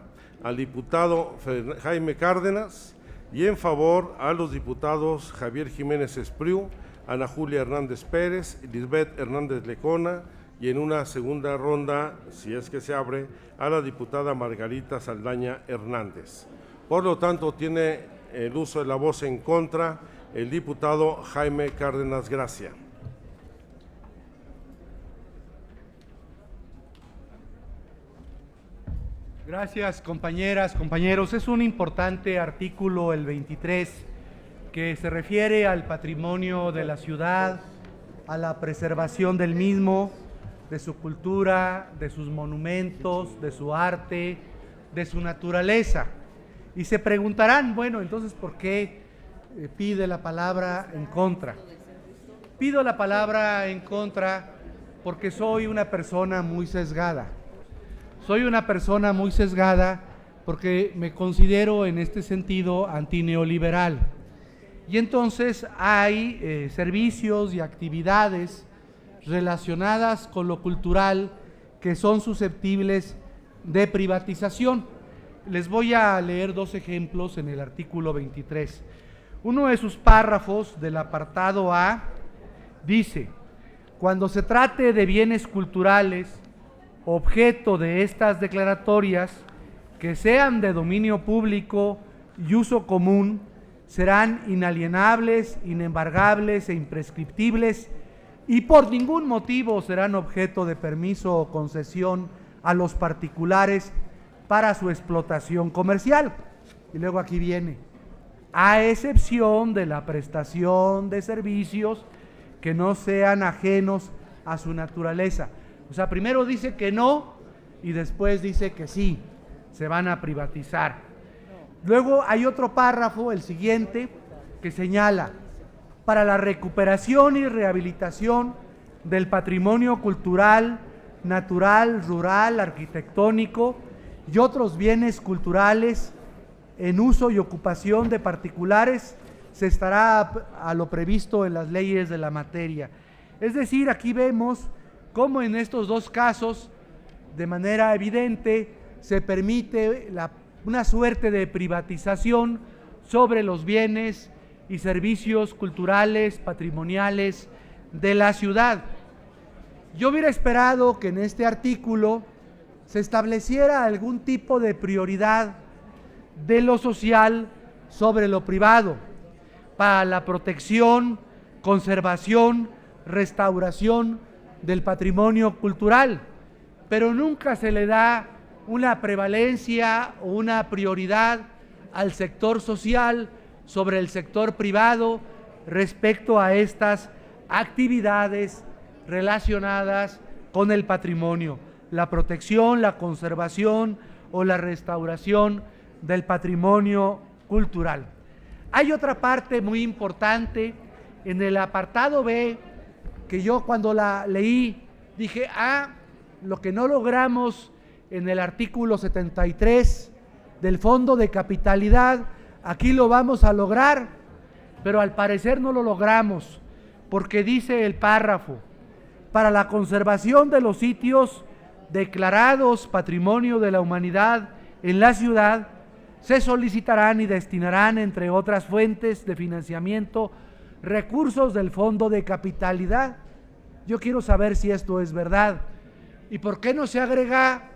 al diputado Jaime Cárdenas y en favor a los diputados Javier Jiménez Espriu, Ana Julia Hernández Pérez, Lisbeth Hernández Lecona y en una segunda ronda, si es que se abre, a la diputada Margarita Saldaña Hernández. Por lo tanto, tiene el uso de la voz en contra el diputado Jaime Cárdenas Gracia. Gracias, compañeras, compañeros. Es un importante artículo, el 23, que se refiere al patrimonio de la ciudad, a la preservación del mismo, de su cultura, de sus monumentos, de su arte, de su naturaleza. Y se preguntarán, bueno, entonces, ¿por qué pide la palabra en contra? Pido la palabra en contra porque soy una persona muy sesgada. Soy una persona muy sesgada porque me considero en este sentido antineoliberal. Y entonces hay servicios y actividades relacionadas con lo cultural que son susceptibles de privatización. Les voy a leer dos ejemplos en el artículo 23. Uno de sus párrafos del apartado A dice: cuando se trate de bienes culturales, objeto de estas declaratorias, que sean de dominio público y uso común, serán inalienables, inembargables e imprescriptibles, y por ningún motivo serán objeto de permiso o concesión a los particulares para su explotación comercial. Y luego aquí viene: a excepción de la prestación de servicios que no sean ajenos a su naturaleza. O sea, primero dice que no y después dice que sí, se van a privatizar. Luego hay otro párrafo, el siguiente, que señala: para la recuperación y rehabilitación del patrimonio cultural, natural, rural, arquitectónico y otros bienes culturales en uso y ocupación de particulares, se estará a lo previsto en las leyes de la materia. Es decir, aquí vemos cómo en estos dos casos, de manera evidente, se permite una suerte de privatización sobre los bienes y servicios culturales, patrimoniales de la ciudad. Yo hubiera esperado que en este artículo se estableciera algún tipo de prioridad de lo social sobre lo privado, para la protección, conservación, restauración del patrimonio cultural, pero nunca se le da una prevalencia o una prioridad al sector social sobre el sector privado respecto a estas actividades relacionadas con el patrimonio, la protección, la conservación o la restauración del patrimonio cultural. Hay otra parte muy importante en el apartado B que yo cuando la leí dije: lo que no logramos en el artículo 73 del Fondo de Capitalidad, aquí lo vamos a lograr, pero al parecer no lo logramos, porque dice el párrafo: para la conservación de los sitios declarados Patrimonio de la Humanidad en la ciudad, se solicitarán y destinarán, entre otras fuentes de financiamiento, recursos del Fondo de Capitalidad. Yo quiero saber si esto es verdad. ¿Y por qué no se agrega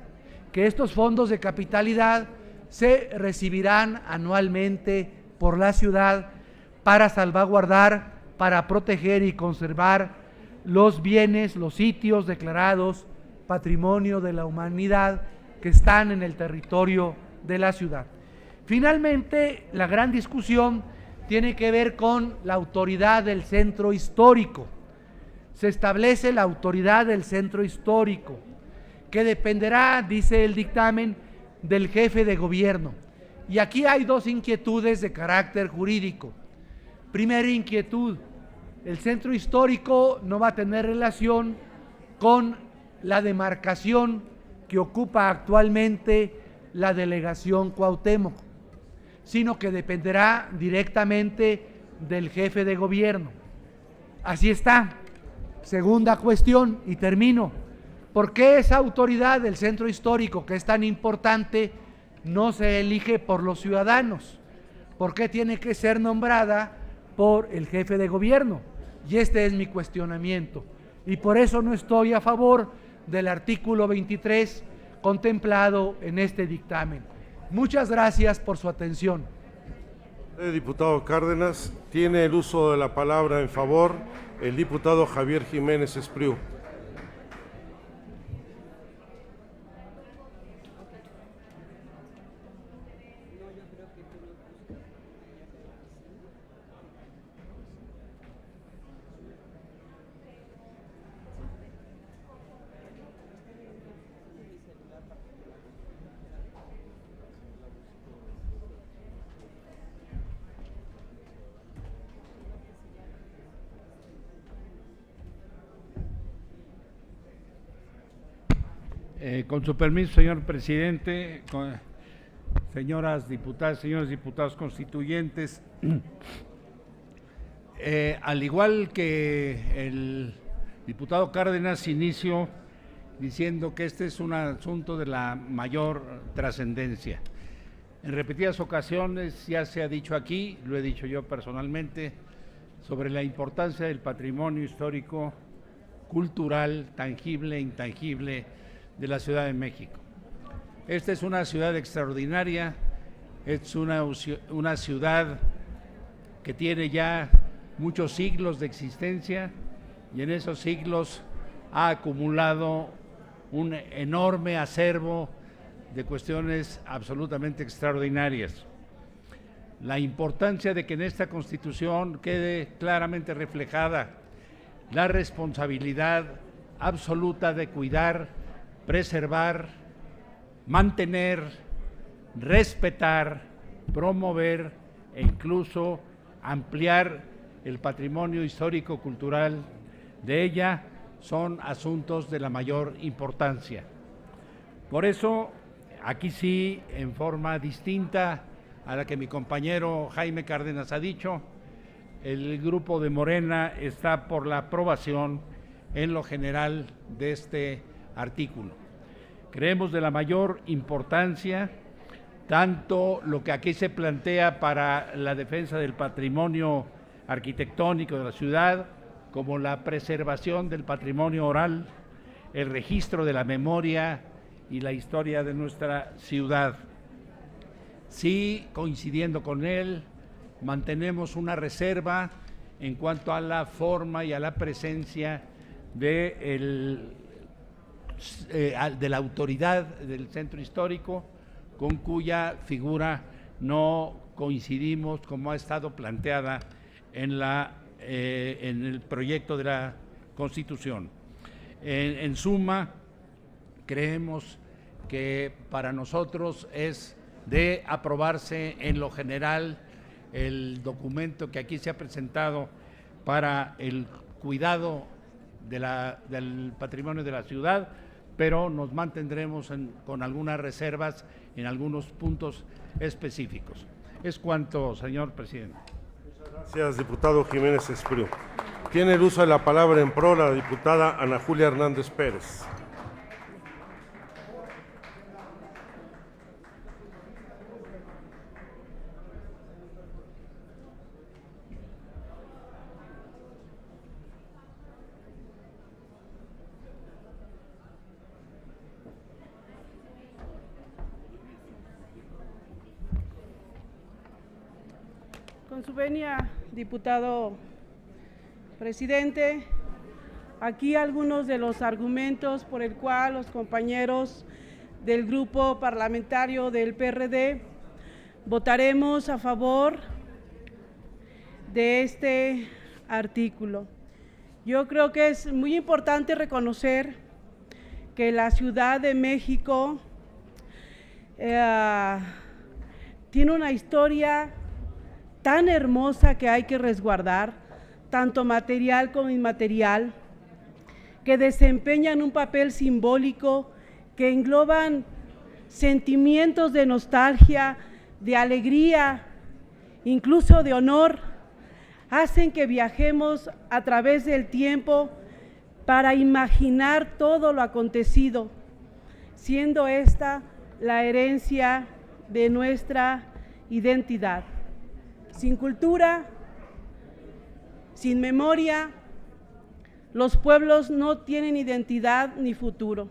que estos fondos de capitalidad se recibirán anualmente por la ciudad para salvaguardar, para proteger y conservar los bienes, los sitios declarados Patrimonio de la Humanidad que están en el territorio de la ciudad? Finalmente, la gran discusión tiene que ver con la autoridad del centro histórico. Se establece la autoridad del centro histórico, que dependerá, dice el dictamen, del jefe de gobierno. Y aquí hay dos inquietudes de carácter jurídico. Primera inquietud: el centro histórico no va a tener relación con la demarcación que ocupa actualmente la delegación Cuauhtémoc, sino que dependerá directamente del jefe de gobierno. Así está. Segunda cuestión, y termino: ¿por qué esa autoridad del centro histórico, que es tan importante, no se elige por los ciudadanos? ¿Por qué tiene que ser nombrada por el jefe de gobierno? Y este es mi cuestionamiento, y por eso no estoy a favor del artículo 23 contemplado en este dictamen. Muchas gracias por su atención. Diputado Cárdenas, tiene el uso de la palabra en favor el diputado Javier Jiménez Espriu. Con su permiso, señor presidente, señoras diputadas, señores diputados constituyentes, al igual que el diputado Cárdenas, inicio diciendo que este es un asunto de la mayor trascendencia. En repetidas ocasiones ya se ha dicho aquí, lo he dicho yo personalmente, sobre la importancia del patrimonio histórico, cultural, tangible e intangible de la Ciudad de México. Esta es una ciudad extraordinaria, es una ciudad que tiene ya muchos siglos de existencia y en esos siglos ha acumulado un enorme acervo de cuestiones absolutamente extraordinarias. La importancia de que en esta Constitución quede claramente reflejada la responsabilidad absoluta de cuidar, preservar, mantener, respetar, promover e incluso ampliar el patrimonio histórico-cultural de ella son asuntos de la mayor importancia. Por eso, aquí sí, en forma distinta a la que mi compañero Jaime Cárdenas ha dicho, el grupo de Morena está por la aprobación en lo general de este artículo. Creemos de la mayor importancia tanto lo que aquí se plantea para la defensa del patrimonio arquitectónico de la ciudad, como la preservación del patrimonio oral, el registro de la memoria y la historia de nuestra ciudad. Sí, coincidiendo con él, mantenemos una reserva en cuanto a la forma y a la presencia de la autoridad del centro histórico, con cuya figura no coincidimos como ha estado planteada en el proyecto de la Constitución. En suma, creemos que para nosotros es de aprobarse en lo general el documento que aquí se ha presentado para el cuidado del patrimonio de la ciudad, pero nos mantendremos con algunas reservas en algunos puntos específicos. Es cuanto, señor presidente. Gracias, diputado Jiménez Espriu. Tiene el uso de la palabra en pro la diputada Ana Julia Hernández Pérez. Con su venia, diputado presidente, aquí algunos de los argumentos por el cual los compañeros del grupo parlamentario del PRD votaremos a favor de este artículo. Yo creo que es muy importante reconocer que la Ciudad de México tiene una historia tan hermosa que hay que resguardar, tanto material como inmaterial, que desempeñan un papel simbólico, que engloban sentimientos de nostalgia, de alegría, incluso de honor, hacen que viajemos a través del tiempo para imaginar todo lo acontecido, siendo esta la herencia de nuestra identidad. Sin cultura, sin memoria, los pueblos no tienen identidad ni futuro.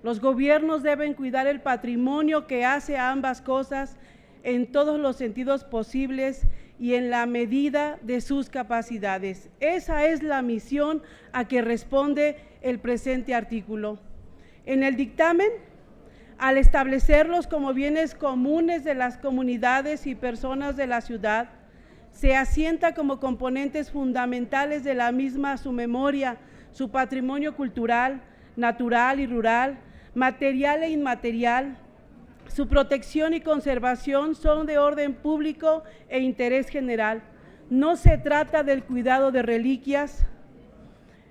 Los gobiernos deben cuidar el patrimonio que hace ambas cosas en todos los sentidos posibles y en la medida de sus capacidades. Esa es la misión a que responde el presente artículo. En el dictamen, al establecerlos como bienes comunes de las comunidades y personas de la ciudad, se asienta como componentes fundamentales de la misma su memoria, su patrimonio cultural, natural y rural, material e inmaterial. Su protección y conservación son de orden público e interés general. No se trata del cuidado de reliquias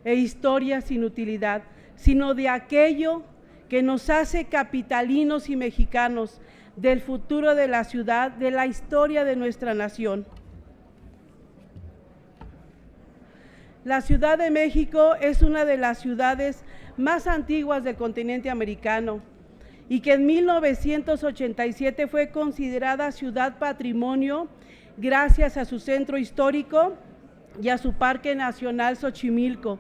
e historias sin utilidad, sino de aquello que nos hace capitalinos y mexicanos, del futuro de la ciudad, de la historia de nuestra nación. La Ciudad de México es una de las ciudades más antiguas del continente americano y que en 1987 fue considerada ciudad patrimonio gracias a su centro histórico y a su Parque Nacional Xochimilco.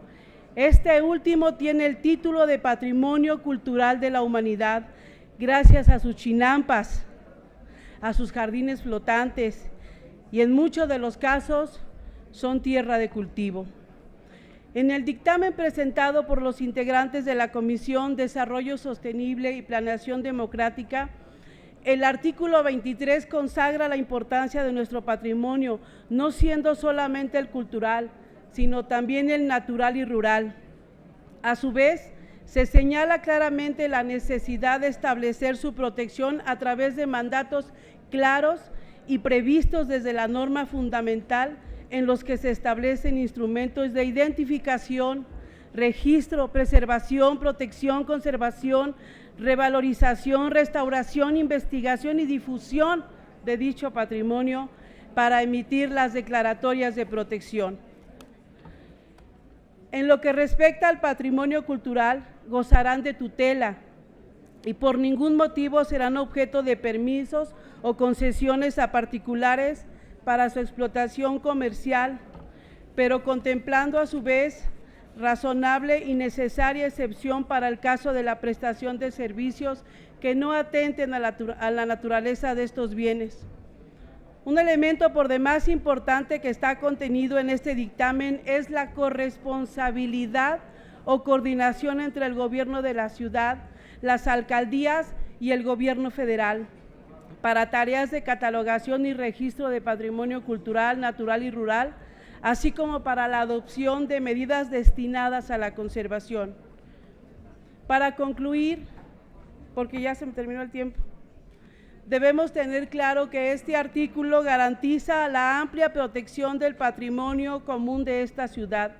Este último tiene el título de Patrimonio Cultural de la Humanidad gracias a sus chinampas, a sus jardines flotantes y en muchos de los casos son tierra de cultivo. En el dictamen presentado por los integrantes de la Comisión Desarrollo Sostenible y Planeación Democrática, el artículo 23 consagra la importancia de nuestro patrimonio, no siendo solamente el cultural, sino también el natural y rural. A su vez, se señala claramente la necesidad de establecer su protección a través de mandatos claros y previstos desde la norma fundamental en los que se establecen instrumentos de identificación, registro, preservación, protección, conservación, revalorización, restauración, investigación y difusión de dicho patrimonio para emitir las declaratorias de protección. En lo que respecta al patrimonio cultural, gozarán de tutela y por ningún motivo serán objeto de permisos o concesiones a particulares para su explotación comercial, pero contemplando a su vez razonable y necesaria excepción para el caso de la prestación de servicios que no atenten a la naturaleza de estos bienes. Un elemento por demás importante que está contenido en este dictamen es la corresponsabilidad o coordinación entre el gobierno de la ciudad, las alcaldías y el gobierno federal para tareas de catalogación y registro de patrimonio cultural, natural y rural, así como para la adopción de medidas destinadas a la conservación. Para concluir, porque ya se me terminó el tiempo, debemos tener claro que este artículo garantiza la amplia protección del patrimonio común de esta ciudad.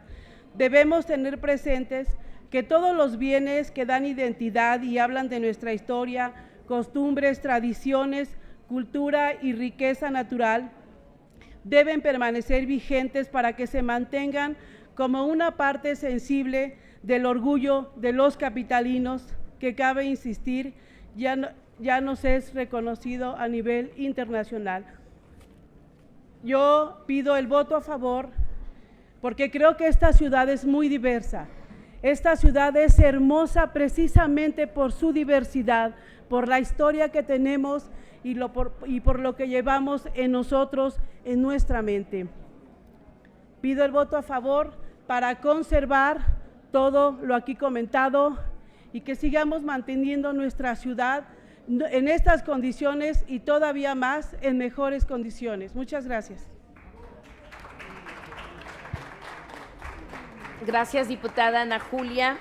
Debemos tener presentes que todos los bienes que dan identidad y hablan de nuestra historia, costumbres, tradiciones, cultura y riqueza natural deben permanecer vigentes para que se mantengan como una parte sensible del orgullo de los capitalinos que, cabe insistir, ya nos es reconocido a nivel internacional. Yo pido el voto a favor porque creo que esta ciudad es muy diversa. Esta ciudad es hermosa precisamente por su diversidad, por la historia que tenemos y por lo que llevamos en nosotros, en nuestra mente. Pido el voto a favor para conservar todo lo aquí comentado y que sigamos manteniendo nuestra ciudad en estas condiciones y todavía más en mejores condiciones. Muchas gracias. Gracias, diputada Ana Julia.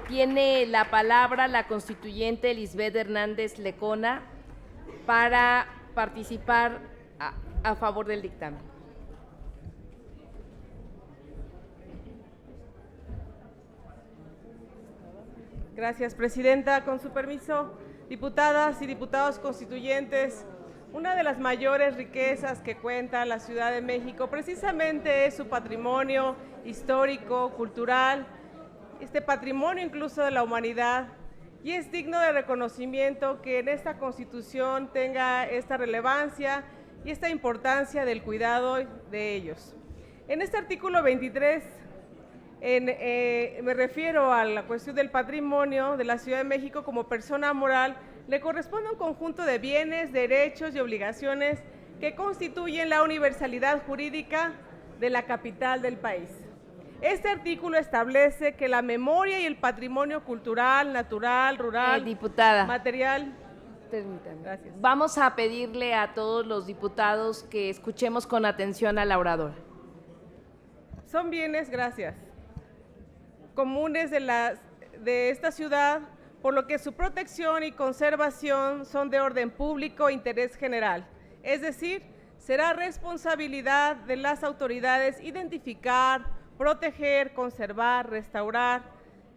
Tiene la palabra la constituyente Lisbeth Hernández Lecona para participar a favor del dictamen. Gracias, presidenta. Con su permiso, diputadas y diputados constituyentes, una de las mayores riquezas que cuenta la Ciudad de México precisamente es su patrimonio histórico, cultural, este patrimonio incluso de la humanidad, y es digno de reconocimiento que en esta Constitución tenga esta relevancia y esta importancia del cuidado de ellos. En este artículo 23 me refiero a la cuestión del patrimonio de la Ciudad de México como persona moral. Le corresponde un conjunto de bienes, derechos y obligaciones que constituyen la universalidad jurídica de la capital del país. Este artículo establece que la memoria y el patrimonio cultural, natural, rural, diputada, material. Permítame. Gracias. Vamos a pedirle a todos los diputados que escuchemos con atención a la oradora. Son bienes, gracias, comunes de esta ciudad, por lo que su protección y conservación son de orden público e interés general. Es decir, será responsabilidad de las autoridades identificar, proteger, conservar, restaurar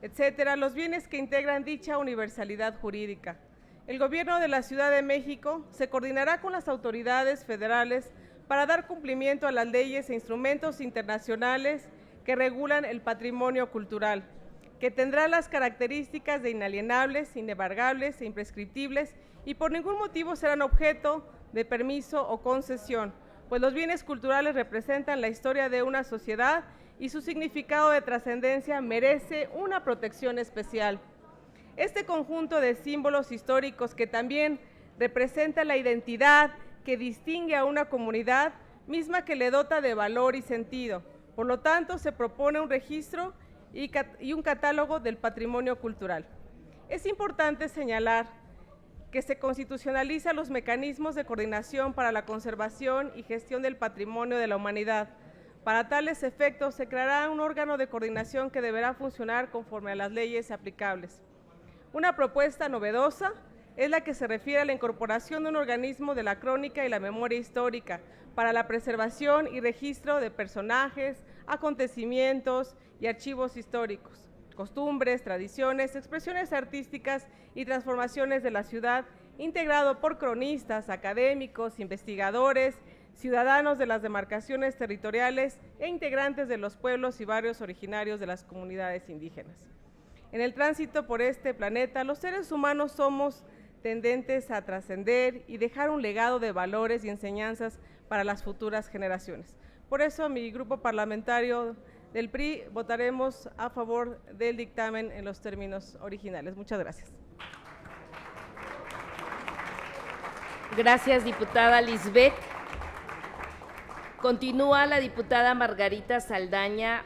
etcétera, los bienes que integran dicha universalidad jurídica. El Gobierno de la Ciudad de México se coordinará con las autoridades federales para dar cumplimiento a las leyes e instrumentos internacionales que regulan el patrimonio cultural, que tendrá las características de inalienables, inembargables e imprescriptibles y por ningún motivo serán objeto de permiso o concesión, pues los bienes culturales representan la historia de una sociedad y su significado de trascendencia merece una protección especial. Este conjunto de símbolos históricos que también representa la identidad que distingue a una comunidad misma que le dota de valor y sentido. Por lo tanto, se propone un registro y un catálogo del patrimonio cultural. Es importante señalar que se constitucionalizan los mecanismos de coordinación para la conservación y gestión del patrimonio de la humanidad. Para tales efectos, se creará un órgano de coordinación que deberá funcionar conforme a las leyes aplicables. Una propuesta novedosa es la que se refiere a la incorporación de un organismo de la crónica y la memoria histórica para la preservación y registro de personajes, acontecimientos y archivos históricos, costumbres, tradiciones, expresiones artísticas y transformaciones de la ciudad, integrado por cronistas, académicos, investigadores, ciudadanos de las demarcaciones territoriales e integrantes de los pueblos y barrios originarios de las comunidades indígenas. En el tránsito por este planeta, los seres humanos somos tendentes a trascender y dejar un legado de valores y enseñanzas para las futuras generaciones. Por eso, mi grupo parlamentario del PRI votaremos a favor del dictamen en los términos originales. Muchas gracias. Gracias, diputada Lisbeth. Continúa la diputada Margarita Saldaña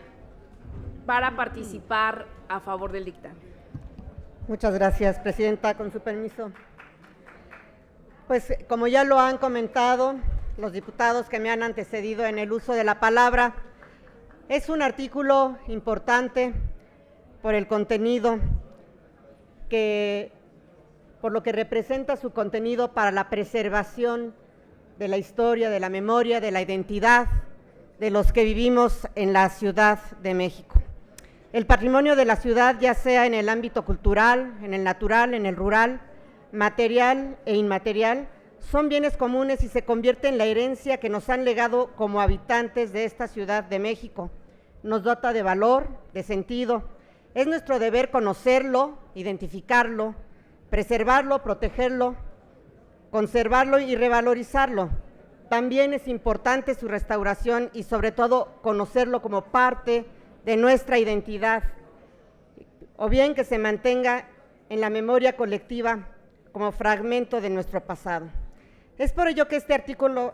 para participar a favor del dictamen. Muchas gracias, presidenta. Con su permiso. Pues como ya lo han comentado los diputados que me han antecedido en el uso de la palabra, es un artículo importante por el contenido, por lo que representa su contenido para la preservación de la historia, de la memoria, de la identidad de los que vivimos en la Ciudad de México. El patrimonio de la ciudad, ya sea en el ámbito cultural, en el natural, en el rural, material e inmaterial, son bienes comunes y se convierte en la herencia que nos han legado como habitantes de esta Ciudad de México. Nos dota de valor, de sentido. Es nuestro deber conocerlo, identificarlo, preservarlo, protegerlo, conservarlo y revalorizarlo. También es importante su restauración y sobre todo conocerlo como parte de nuestra identidad, o bien que se mantenga en la memoria colectiva como fragmento de nuestro pasado. Es por ello que este artículo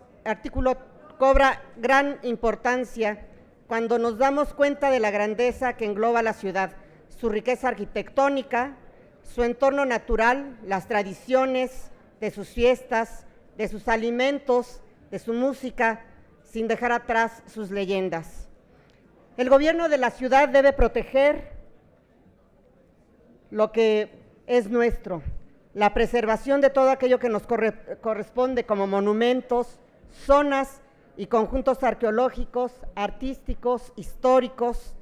cobra gran importancia cuando nos damos cuenta de la grandeza que engloba la ciudad, su riqueza arquitectónica, su entorno natural, las tradiciones de sus fiestas, de sus alimentos, de su música, sin dejar atrás sus leyendas. El gobierno de la ciudad debe proteger lo que es nuestro, la preservación de todo aquello que nos corresponde como monumentos, zonas y conjuntos arqueológicos, artísticos, históricos.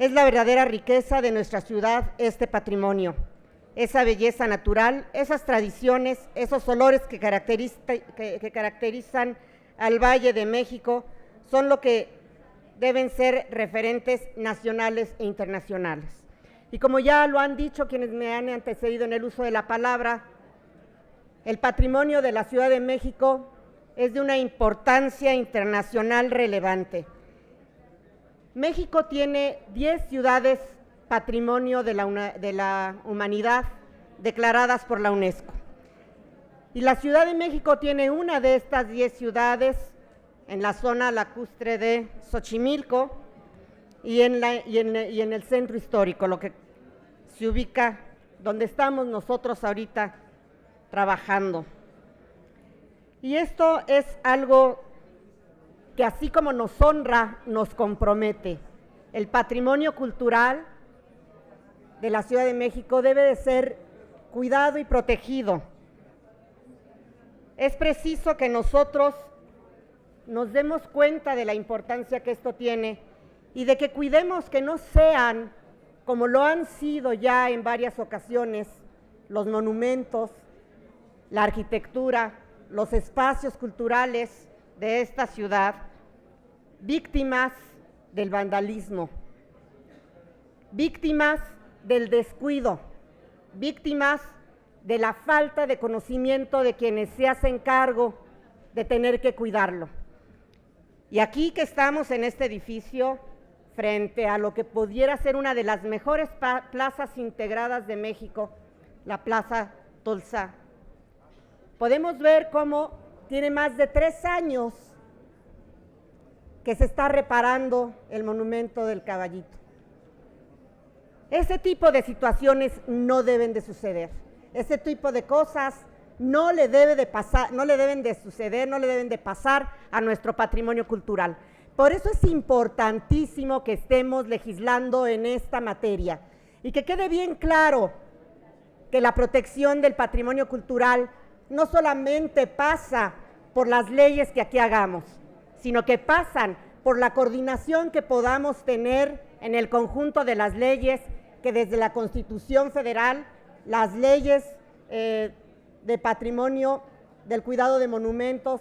Es la verdadera riqueza de nuestra ciudad este patrimonio, esa belleza natural, esas tradiciones, esos olores que caracterizan al Valle de México, son lo que deben ser referentes nacionales e internacionales. Y como ya lo han dicho quienes me han antecedido en el uso de la palabra, el patrimonio de la Ciudad de México es de una importancia internacional relevante. México tiene 10 ciudades patrimonio de la humanidad declaradas por la UNESCO. Y la Ciudad de México tiene una de estas 10 ciudades en la zona lacustre de Xochimilco y en el centro histórico, lo que se ubica donde estamos nosotros ahorita trabajando. Y esto es algo que así como nos honra, nos compromete. El patrimonio cultural de la Ciudad de México debe de ser cuidado y protegido. Es preciso que nosotros nos demos cuenta de la importancia que esto tiene y de que cuidemos que no sean como lo han sido ya en varias ocasiones, los monumentos, la arquitectura, los espacios culturales de esta ciudad, víctimas del vandalismo, víctimas del descuido, víctimas de la falta de conocimiento de quienes se hacen cargo de tener que cuidarlo. Y aquí que estamos en este edificio, frente a lo que pudiera ser una de las mejores plazas integradas de México, la Plaza Tolsa, podemos ver cómo tiene más de 3 años que se está reparando el monumento del Caballito. Ese tipo de situaciones no deben de suceder. Ese tipo de cosas no le deben de pasar a nuestro patrimonio cultural. Por eso es importantísimo que estemos legislando en esta materia y que quede bien claro que la protección del patrimonio cultural no solamente pasa por las leyes que aquí hagamos, sino que pasan por la coordinación que podamos tener en el conjunto de las leyes que desde la Constitución Federal, las leyes de patrimonio, del cuidado de monumentos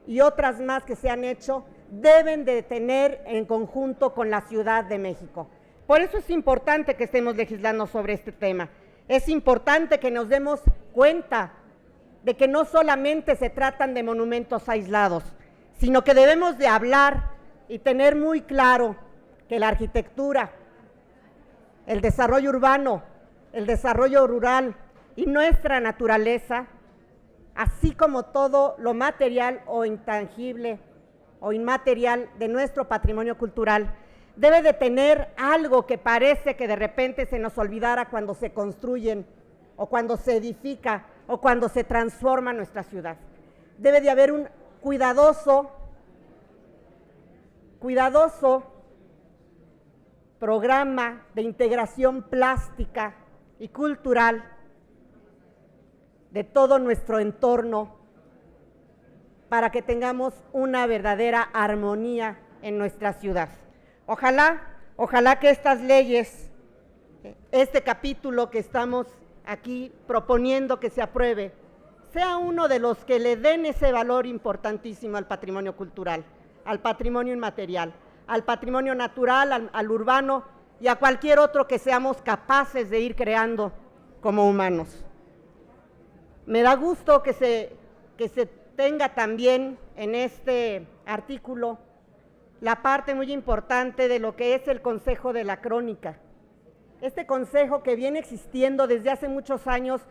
y otras más que se han hecho, deben de tener en conjunto con la Ciudad de México. Por eso es importante que estemos legislando sobre este tema. Es importante que nos demos cuenta de que no solamente se tratan de monumentos aislados, sino que debemos de hablar y tener muy claro que la arquitectura, el desarrollo urbano, el desarrollo rural y nuestra naturaleza, así como todo lo material o intangible o inmaterial de nuestro patrimonio cultural, debe de tener algo que parece que de repente se nos olvidara cuando se construyen o cuando se edifica o cuando se transforma nuestra ciudad. Debe de haber un cuidadoso programa de integración plástica y cultural de todo nuestro entorno para que tengamos una verdadera armonía en nuestra ciudad. Ojalá que estas leyes, este capítulo que estamos aquí proponiendo que se apruebe, sea uno de los que le den ese valor importantísimo al patrimonio cultural, al patrimonio inmaterial, al patrimonio natural, al urbano y a cualquier otro que seamos capaces de ir creando como humanos. Me da gusto que se tenga también en este artículo la parte muy importante de lo que es el Consejo de la Crónica. Este consejo que viene existiendo desde hace muchos años,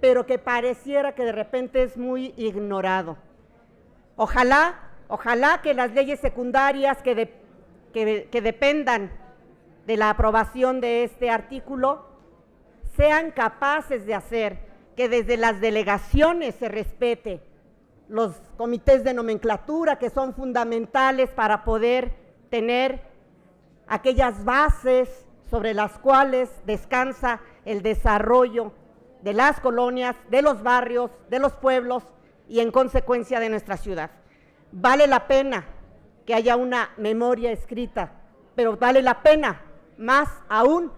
pero que pareciera que de repente es muy ignorado. Ojalá que las leyes secundarias que dependan de la aprobación de este artículo sean capaces de hacer que desde las delegaciones se respete los comités de nomenclatura que son fundamentales para poder tener aquellas bases sobre las cuales descansa el desarrollo de las colonias, de los barrios, de los pueblos y en consecuencia de nuestra ciudad. Vale la pena que haya una memoria escrita, pero vale la pena más aún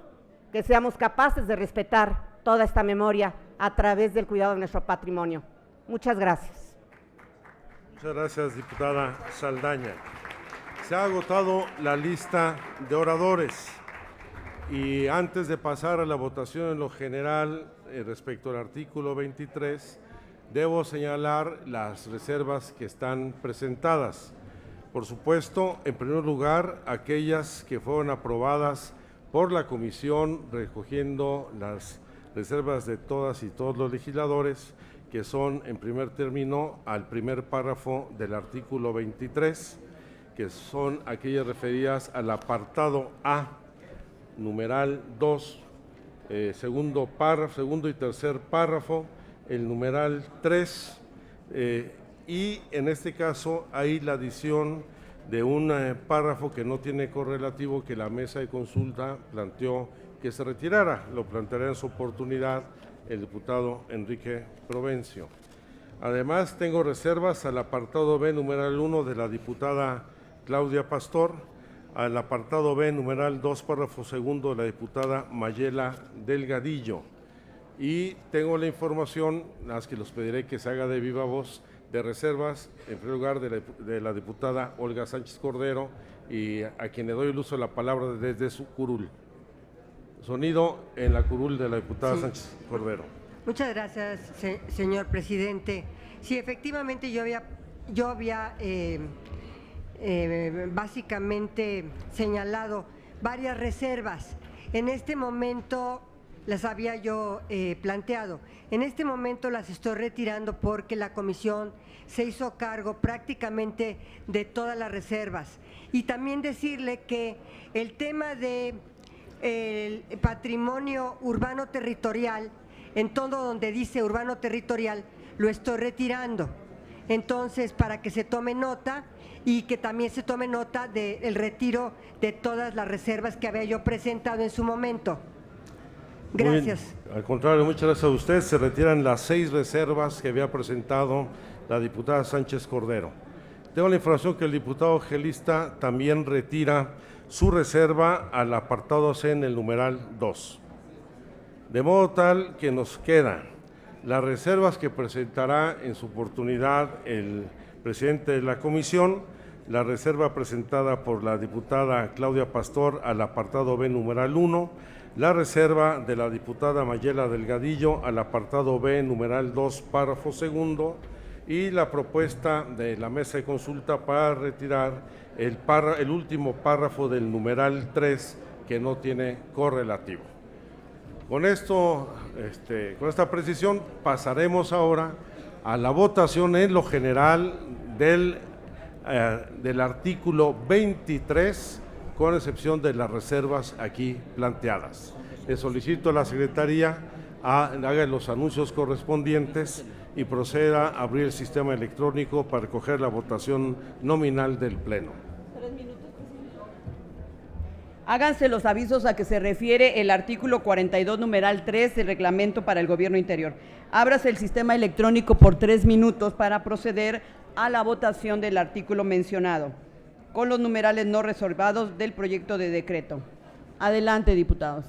que seamos capaces de respetar toda esta memoria a través del cuidado de nuestro patrimonio. Muchas gracias. Muchas gracias, diputada Saldaña. Se ha agotado la lista de oradores y antes de pasar a la votación en lo general respecto al artículo 23, debo señalar las reservas que están presentadas. Por supuesto, en primer lugar, aquellas que fueron aprobadas por la comisión, recogiendo las reservas de todas y todos los legisladores, que son en primer término al primer párrafo del artículo 23, que son aquellas referidas al apartado A, numeral 2, segundo y tercer párrafo, el numeral 3, y en este caso hay la adición de un párrafo que no tiene correlativo que la mesa de consulta planteó que se retirara. Lo planteará en su oportunidad el diputado Enrique Provencio. Además, tengo reservas al apartado B, numeral 1, de la diputada Claudia Pastor, al apartado B, numeral 2, párrafo segundo, de la diputada Mayela Delgadillo. Y tengo la información, las que los pediré que se haga de viva voz, de reservas, en primer lugar de la diputada Olga Sánchez Cordero, y a quien le doy el uso de la palabra desde su curul. Sonido en la curul de la diputada Sánchez Cordero. Muchas gracias, señor presidente. Sí, efectivamente yo había básicamente señalado varias reservas. En este momento las había yo planteado. En este momento las estoy retirando porque la comisión se hizo cargo prácticamente de todas las reservas. Y también decirle que el tema de el patrimonio urbano territorial, en todo donde dice urbano territorial, lo estoy retirando. Entonces, para que se tome nota y que también se tome nota del retiro de todas las reservas que había yo presentado en su momento. Gracias. Al contrario, muchas gracias a usted. Se retiran las 6 reservas que había presentado la diputada Sánchez Cordero. Tengo la información que el diputado Gelista también retira su reserva al apartado C en el numeral 2. De modo tal que nos quedan las reservas que presentará en su oportunidad el presidente de la comisión, la reserva presentada por la diputada Claudia Pastor al apartado B numeral 1, la reserva de la diputada Mayela Delgadillo al apartado B numeral 2 párrafo segundo y la propuesta de la mesa de consulta para retirar el último párrafo del numeral 3 que no tiene correlativo. Con esto, con esta precisión, pasaremos ahora a la votación en lo general del artículo 23, con excepción de las reservas aquí planteadas. Le solicito a la Secretaría haga los anuncios correspondientes y proceda a abrir el sistema electrónico para recoger la votación nominal del Pleno. Háganse los avisos a que se refiere el artículo 42, numeral 3 del Reglamento para el Gobierno Interior. Ábrase el sistema electrónico por 3 minutos para proceder a la votación del artículo mencionado, con los numerales no reservados del proyecto de decreto. Adelante, diputados.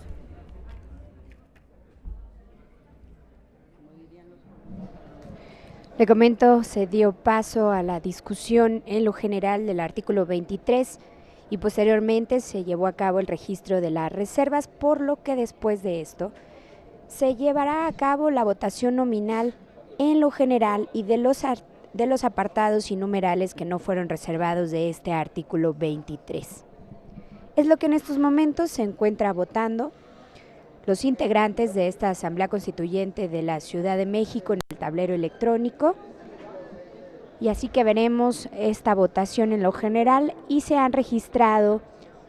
Le comento, se dio paso a la discusión en lo general del artículo 23 y posteriormente se llevó a cabo el registro de las reservas, por lo que después de esto se llevará a cabo la votación nominal en lo general y de los apartados y numerales que no fueron reservados de este artículo 23. Es lo que en estos momentos se encuentra votando los integrantes de esta Asamblea Constituyente de la Ciudad de México en el tablero electrónico. Y así que veremos esta votación en lo general y se han registrado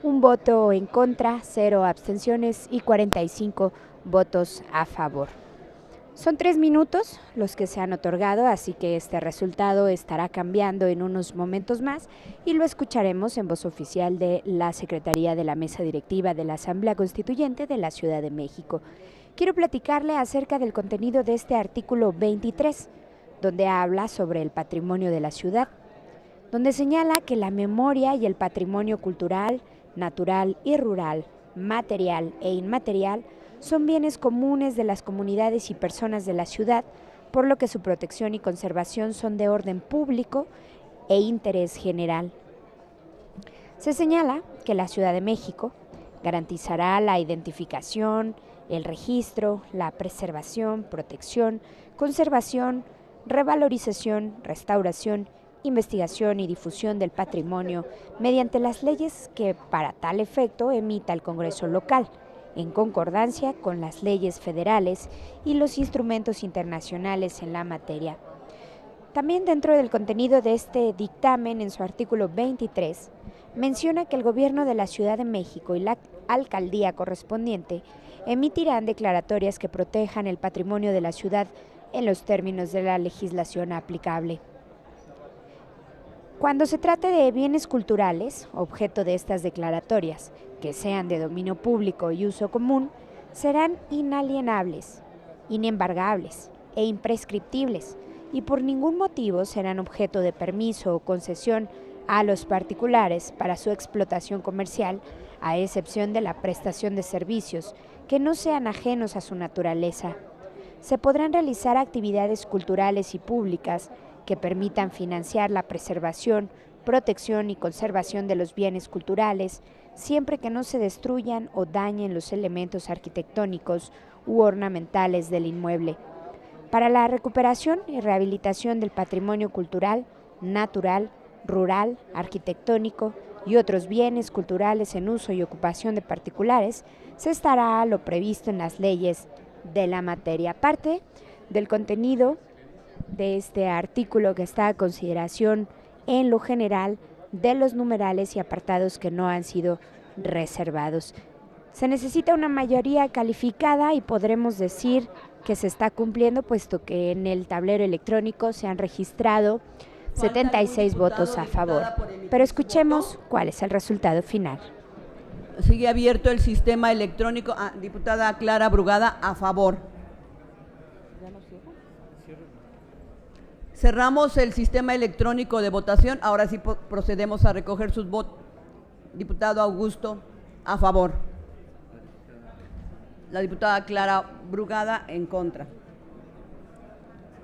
un voto en contra, 0 abstenciones y 45 votos a favor. Son 3 minutos los que se han otorgado, así que este resultado estará cambiando en unos momentos más y lo escucharemos en voz oficial de la Secretaría de la Mesa Directiva de la Asamblea Constituyente de la Ciudad de México. Quiero platicarle acerca del contenido de este artículo 23, donde habla sobre el patrimonio de la ciudad, donde señala que la memoria y el patrimonio cultural, natural y rural, material e inmaterial, son bienes comunes de las comunidades y personas de la ciudad, por lo que su protección y conservación son de orden público e interés general. Se señala que la Ciudad de México garantizará la identificación, el registro, la preservación, protección, conservación, revalorización, restauración, investigación y difusión del patrimonio mediante las leyes que para tal efecto emita el Congreso local, en concordancia con las leyes federales y los instrumentos internacionales en la materia. También dentro del contenido de este dictamen, en su artículo 23, menciona que el Gobierno de la Ciudad de México y la alcaldía correspondiente emitirán declaratorias que protejan el patrimonio de la ciudad en los términos de la legislación aplicable. Cuando se trate de bienes culturales, objeto de estas declaratorias, que sean de dominio público y uso común, serán inalienables, inembargables e imprescriptibles, y por ningún motivo serán objeto de permiso o concesión a los particulares para su explotación comercial, a excepción de la prestación de servicios que no sean ajenos a su naturaleza. Se podrán realizar actividades culturales y públicas que permitan financiar la preservación, protección y conservación de los bienes culturales, siempre que no se destruyan o dañen los elementos arquitectónicos u ornamentales del inmueble. Para la recuperación y rehabilitación del patrimonio cultural, natural, rural, arquitectónico y otros bienes culturales en uso y ocupación de particulares, se estará a lo previsto en las leyes de la materia. Parte del contenido de este artículo que está a consideración en lo general de los numerales y apartados que no han sido reservados. Se necesita una mayoría calificada y podremos decir que se está cumpliendo, puesto que en el tablero electrónico se han registrado 76 votos a favor. Pero escuchemos cuál es el resultado final. Sigue abierto el sistema electrónico. Diputada Clara Brugada, a favor. Cerramos el sistema electrónico de votación. Ahora sí procedemos a recoger sus votos. Diputado Augusto, a favor. La diputada Clara Brugada, en contra.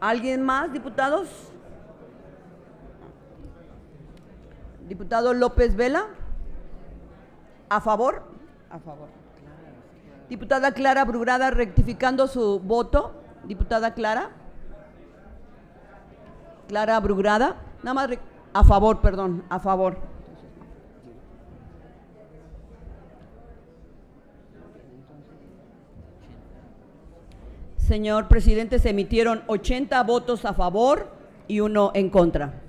¿Alguien más, diputados? Diputado López Vela, a favor. A favor. Diputada Clara Brugada, rectificando su voto. Diputada Clara Brugada, nada más a favor, perdón, a favor. Señor presidente, se emitieron 80 votos a favor y 1 en contra.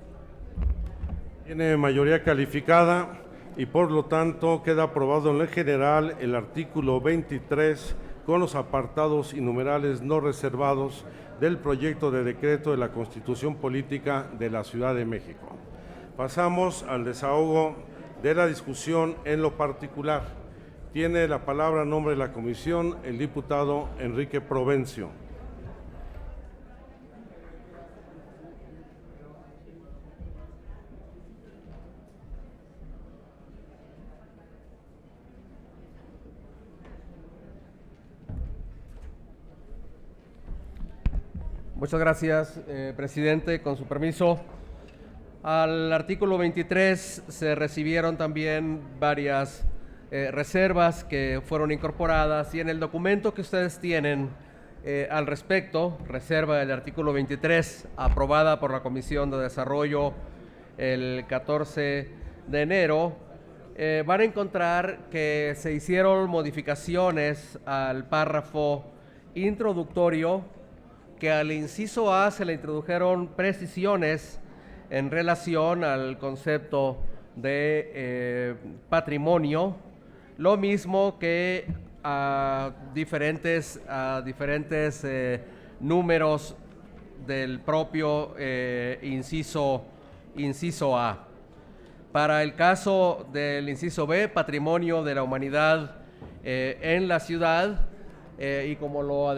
Tiene mayoría calificada y por lo tanto queda aprobado en lo general el artículo 23 con los apartados y numerales no reservados del proyecto de decreto de la Constitución Política de la Ciudad de México. Pasamos al desahogo de la discusión en lo particular. Tiene la palabra en nombre de la comisión el diputado Enrique Provencio. Muchas gracias, presidente. Con su permiso, al artículo 23 se recibieron también varias reservas que fueron incorporadas y en el documento que ustedes tienen al respecto, reserva del artículo 23, aprobada por la Comisión de Desarrollo el 14 de enero, van a encontrar que se hicieron modificaciones al párrafo introductorio, que al inciso A se le introdujeron precisiones en relación al concepto de patrimonio, lo mismo que a diferentes números del propio inciso A. Para el caso del inciso B, patrimonio de la humanidad en la ciudad, y como lo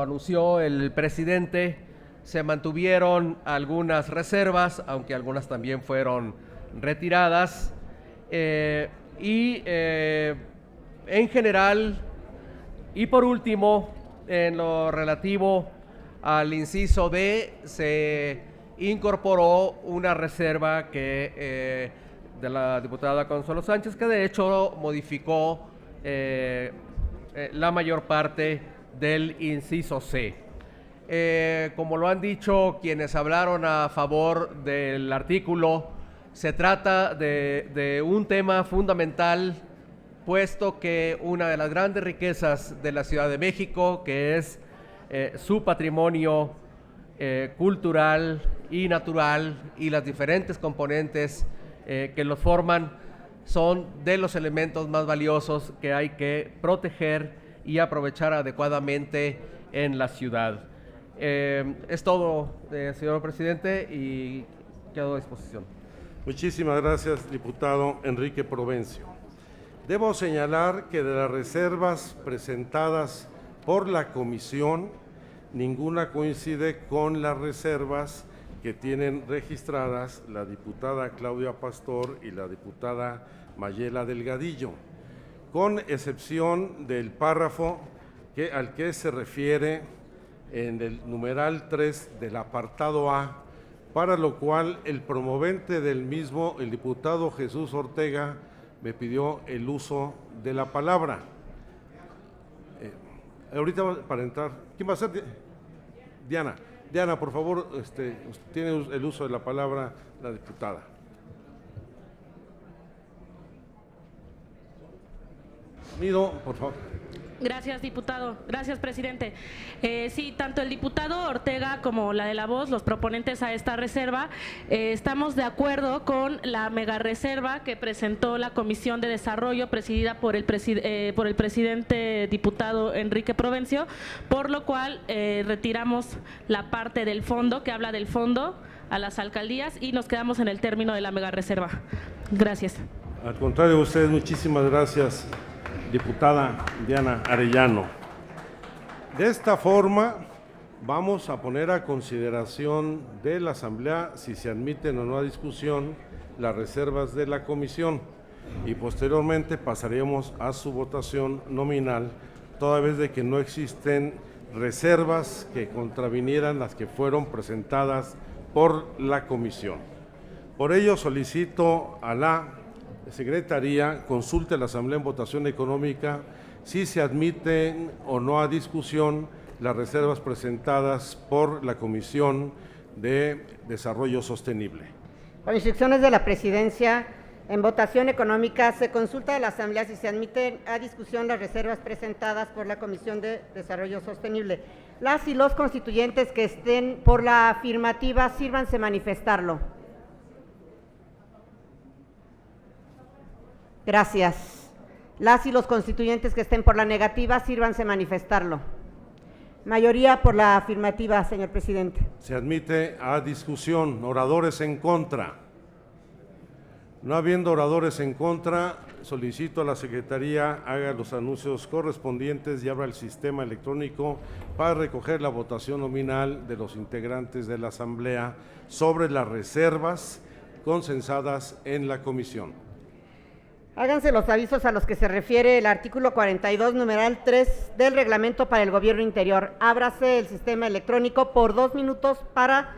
anunció el presidente, se mantuvieron algunas reservas, aunque algunas también fueron retiradas, en general, y por último, en lo relativo al inciso D, se incorporó una reserva de la diputada Consuelo Sánchez, que de hecho modificó la mayor parte del inciso C. Como lo han dicho quienes hablaron a favor del artículo, se trata de un tema fundamental, puesto que una de las grandes riquezas de la Ciudad de México, que es su patrimonio cultural y natural y las diferentes componentes que los forman, son de los elementos más valiosos que hay que proteger y aprovechar adecuadamente en la ciudad. Es todo, señor presidente, y quedo a disposición. Muchísimas gracias, diputado Enrique Provencio. Debo señalar que de las reservas presentadas por la comisión, ninguna coincide con las reservas que tienen registradas la diputada Claudia Pastor y la diputada Mayela Delgadillo, con excepción del párrafo al que se refiere en el numeral 3 del apartado A, para lo cual el promovente del mismo, el diputado Jesús Ortega, me pidió el uso de la palabra. Ahorita para entrar, ¿quién va a ser? Diana. Diana, por favor, tiene el uso de la palabra la diputada. Nido, por favor. Gracias, diputado. Gracias, presidente. Sí, tanto el diputado Ortega como la de La Voz, los proponentes a esta reserva, estamos de acuerdo con la mega reserva que presentó la Comisión de Desarrollo presidida por el presidente diputado Enrique Provencio, por lo cual retiramos la parte del fondo que habla del fondo a las alcaldías y nos quedamos en el término de la mega reserva. Gracias. Al contrario, ustedes, muchísimas gracias, diputada Diana Arellano. De esta forma, vamos a poner a consideración de la Asamblea si se admiten o no a discusión las reservas de la comisión y posteriormente pasaremos a su votación nominal, toda vez de que no existen reservas que contravinieran las que fueron presentadas por la comisión. Por ello, solicito a la Secretaría consulte a la Asamblea en votación económica si se admiten o no a discusión las reservas presentadas por la Comisión de Desarrollo Sostenible. Con instrucciones de la Presidencia, en votación económica se consulta a la Asamblea si se admiten a discusión las reservas presentadas por la Comisión de Desarrollo Sostenible. Las y los constituyentes que estén por la afirmativa, sírvanse manifestarlo. Gracias. Las y los constituyentes que estén por la negativa, sírvanse manifestarlo. Mayoría por la afirmativa, señor presidente. Se admite a discusión. Oradores en contra. No habiendo oradores en contra, solicito a la Secretaría haga los anuncios correspondientes y abra el sistema electrónico para recoger la votación nominal de los integrantes de la Asamblea sobre las reservas consensadas en la comisión. Háganse los avisos a los que se refiere el artículo 42, numeral 3 del Reglamento para el Gobierno Interior. Ábrase el sistema electrónico por 2 minutos para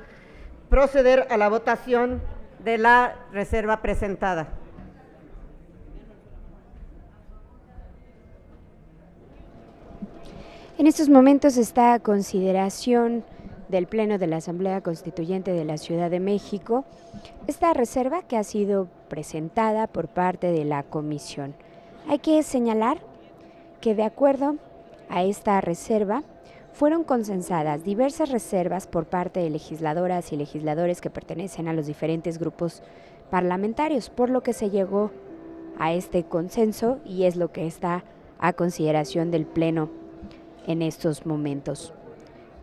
proceder a la votación de la reserva presentada. En estos momentos está a consideración del Pleno de la Asamblea Constituyente de la Ciudad de México esta reserva que ha sido presentada por parte de la Comisión. Hay que señalar que de acuerdo a esta reserva fueron consensadas diversas reservas por parte de legisladoras y legisladores que pertenecen a los diferentes grupos parlamentarios, por lo que se llegó a este consenso y es lo que está a consideración del Pleno en estos momentos.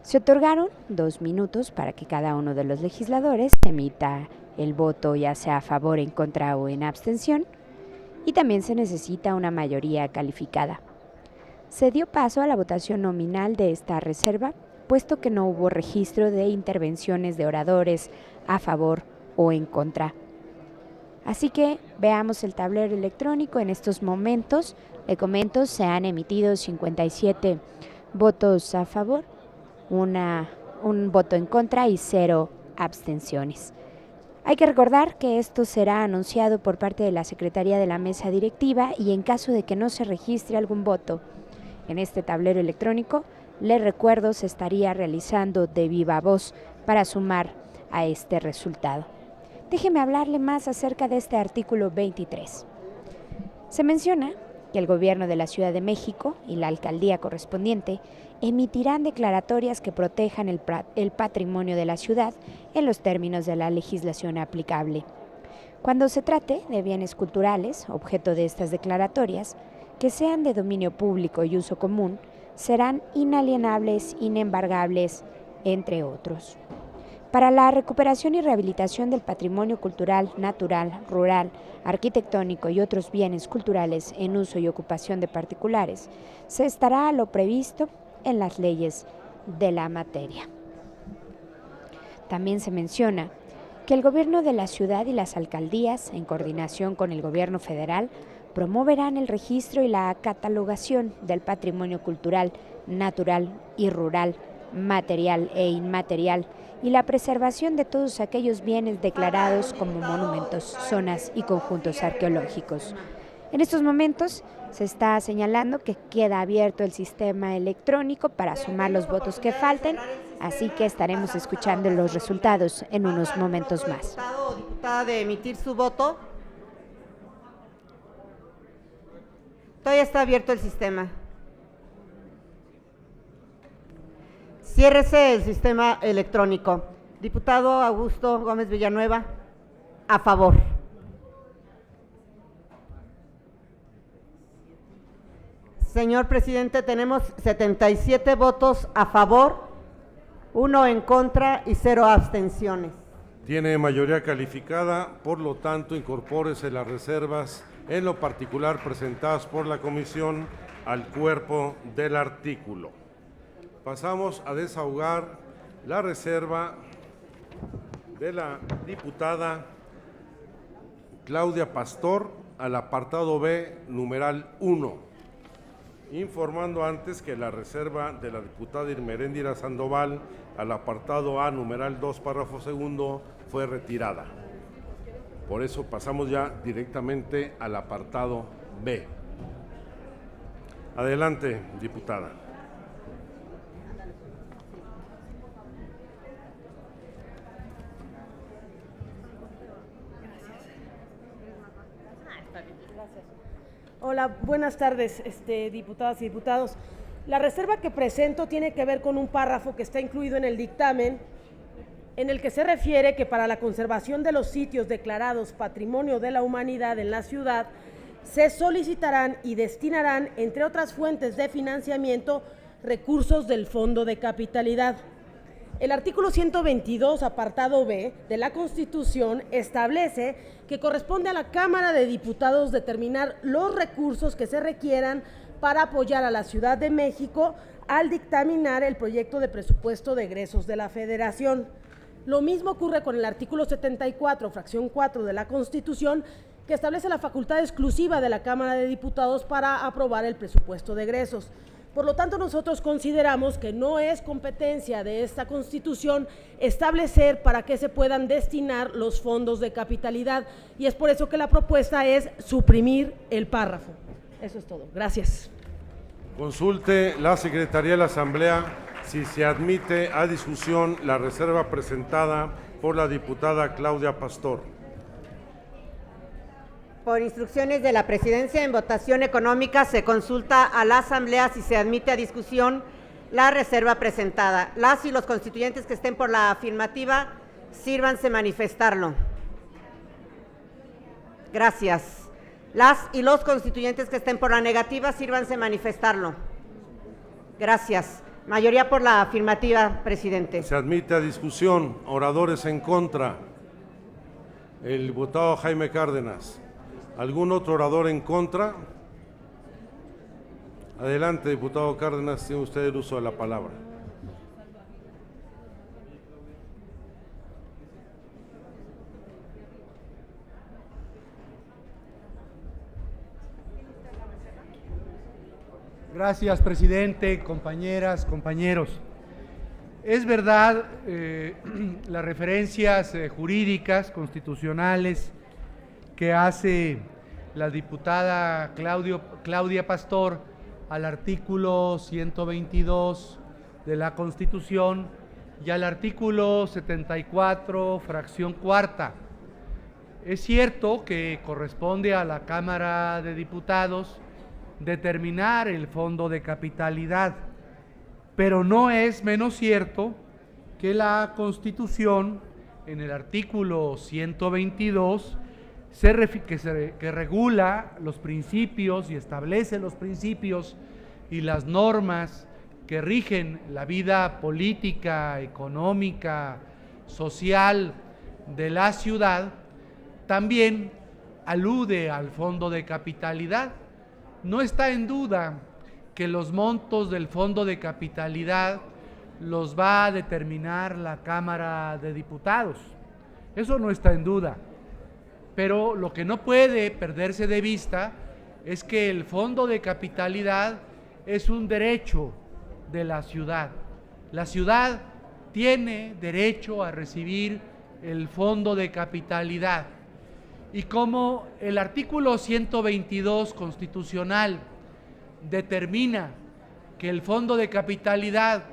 Se otorgaron 2 minutos para que cada uno de los legisladores emita el voto, ya sea a favor, en contra o en abstención, y también se necesita una mayoría calificada. Se dio paso a la votación nominal de esta reserva, puesto que no hubo registro de intervenciones de oradores a favor o en contra. Así que veamos el tablero electrónico. En estos momentos, le comento, se han emitido 57 votos a favor, un voto en contra y 0 abstenciones. Hay que recordar que esto será anunciado por parte de la Secretaría de la Mesa Directiva y en caso de que no se registre algún voto en este tablero electrónico, les recuerdo se estaría realizando de viva voz para sumar a este resultado. Déjeme hablarle más acerca de este artículo 23. Se menciona que el Gobierno de la Ciudad de México y la alcaldía correspondiente emitirán declaratorias que protejan el patrimonio de la ciudad en los términos de la legislación aplicable. Cuando se trate de bienes culturales, objeto de estas declaratorias, que sean de dominio público y uso común, serán inalienables, inembargables, entre otros. Para la recuperación y rehabilitación del patrimonio cultural, natural, rural, arquitectónico y otros bienes culturales en uso y ocupación de particulares, se estará a lo previsto en las leyes de la materia. También se menciona que el gobierno de la ciudad y las alcaldías, en coordinación con el gobierno federal, promoverán el registro y la catalogación del patrimonio cultural, natural y rural, material e inmaterial, y la preservación de todos aquellos bienes declarados como monumentos, zonas y conjuntos arqueológicos. En estos momentos se está señalando que queda abierto el sistema electrónico para sumar los votos que falten, así que estaremos escuchando los resultados en unos momentos más. Diputado o diputada de emitir su voto. Todavía está abierto el sistema. Ciérrese el sistema electrónico. Diputado Augusto Gómez Villanueva, a favor. Señor presidente, tenemos 77 votos a favor, 1 en contra y 0 abstenciones. Tiene mayoría calificada, por lo tanto, incorpórese las reservas, en lo particular presentadas por la comisión, al cuerpo del artículo. Pasamos a desahogar la reserva de la diputada Claudia Pastor al apartado B, numeral 1, informando antes que la reserva de la diputada Irmeréndira Sandoval al apartado A, numeral 2, párrafo segundo, fue retirada. Por eso pasamos ya directamente al apartado B. Adelante, diputada. Hola, buenas tardes, diputadas y diputados. La reserva que presento tiene que ver con un párrafo que está incluido en el dictamen, en el que se refiere que para la conservación de los sitios declarados Patrimonio de la Humanidad en la ciudad, se solicitarán y destinarán, entre otras fuentes de financiamiento, recursos del Fondo de Capitalidad. El artículo 122, apartado B, de la Constitución establece que corresponde a la Cámara de Diputados determinar los recursos que se requieran para apoyar a la Ciudad de México al dictaminar el proyecto de presupuesto de egresos de la Federación. Lo mismo ocurre con el artículo 74, fracción 4 de la Constitución, que establece la facultad exclusiva de la Cámara de Diputados para aprobar el presupuesto de egresos. Por lo tanto, nosotros consideramos que no es competencia de esta Constitución establecer para qué se puedan destinar los fondos de capitalidad, y es por eso que la propuesta es suprimir el párrafo. Eso es todo. Gracias. Consulte la Secretaría de la Asamblea si se admite a discusión la reserva presentada por la diputada Claudia Pastor. Por instrucciones de la Presidencia, en votación económica se consulta a la Asamblea si se admite a discusión la reserva presentada. Las y los constituyentes que estén por la afirmativa, sírvanse manifestarlo. Gracias. Las y los constituyentes que estén por la negativa, sírvanse manifestarlo. Gracias. Mayoría por la afirmativa, presidente. Se admite a discusión. Oradores en contra. El diputado Jaime Cárdenas. ¿Algún otro orador en contra? Adelante, diputado Cárdenas, tiene usted el uso de la palabra. Gracias, presidente, compañeras, compañeros. Es verdad, las referencias jurídicas, constitucionales, que hace la diputada Claudia Pastor al artículo 122 de la Constitución y al artículo 74, fracción cuarta. Es cierto que corresponde a la Cámara de Diputados determinar el fondo de capitalidad, pero no es menos cierto que la Constitución, en el artículo 122, que regula los principios y establece los principios y las normas que rigen la vida política, económica, social de la ciudad, también alude al fondo de capitalidad. No está en duda que los montos del fondo de capitalidad los va a determinar la Cámara de Diputados. Eso no está en duda. Pero lo que no puede perderse de vista es que el fondo de capitalidad es un derecho de la ciudad. La ciudad tiene derecho a recibir el fondo de capitalidad. Y como el artículo 122 constitucional determina que el fondo de capitalidad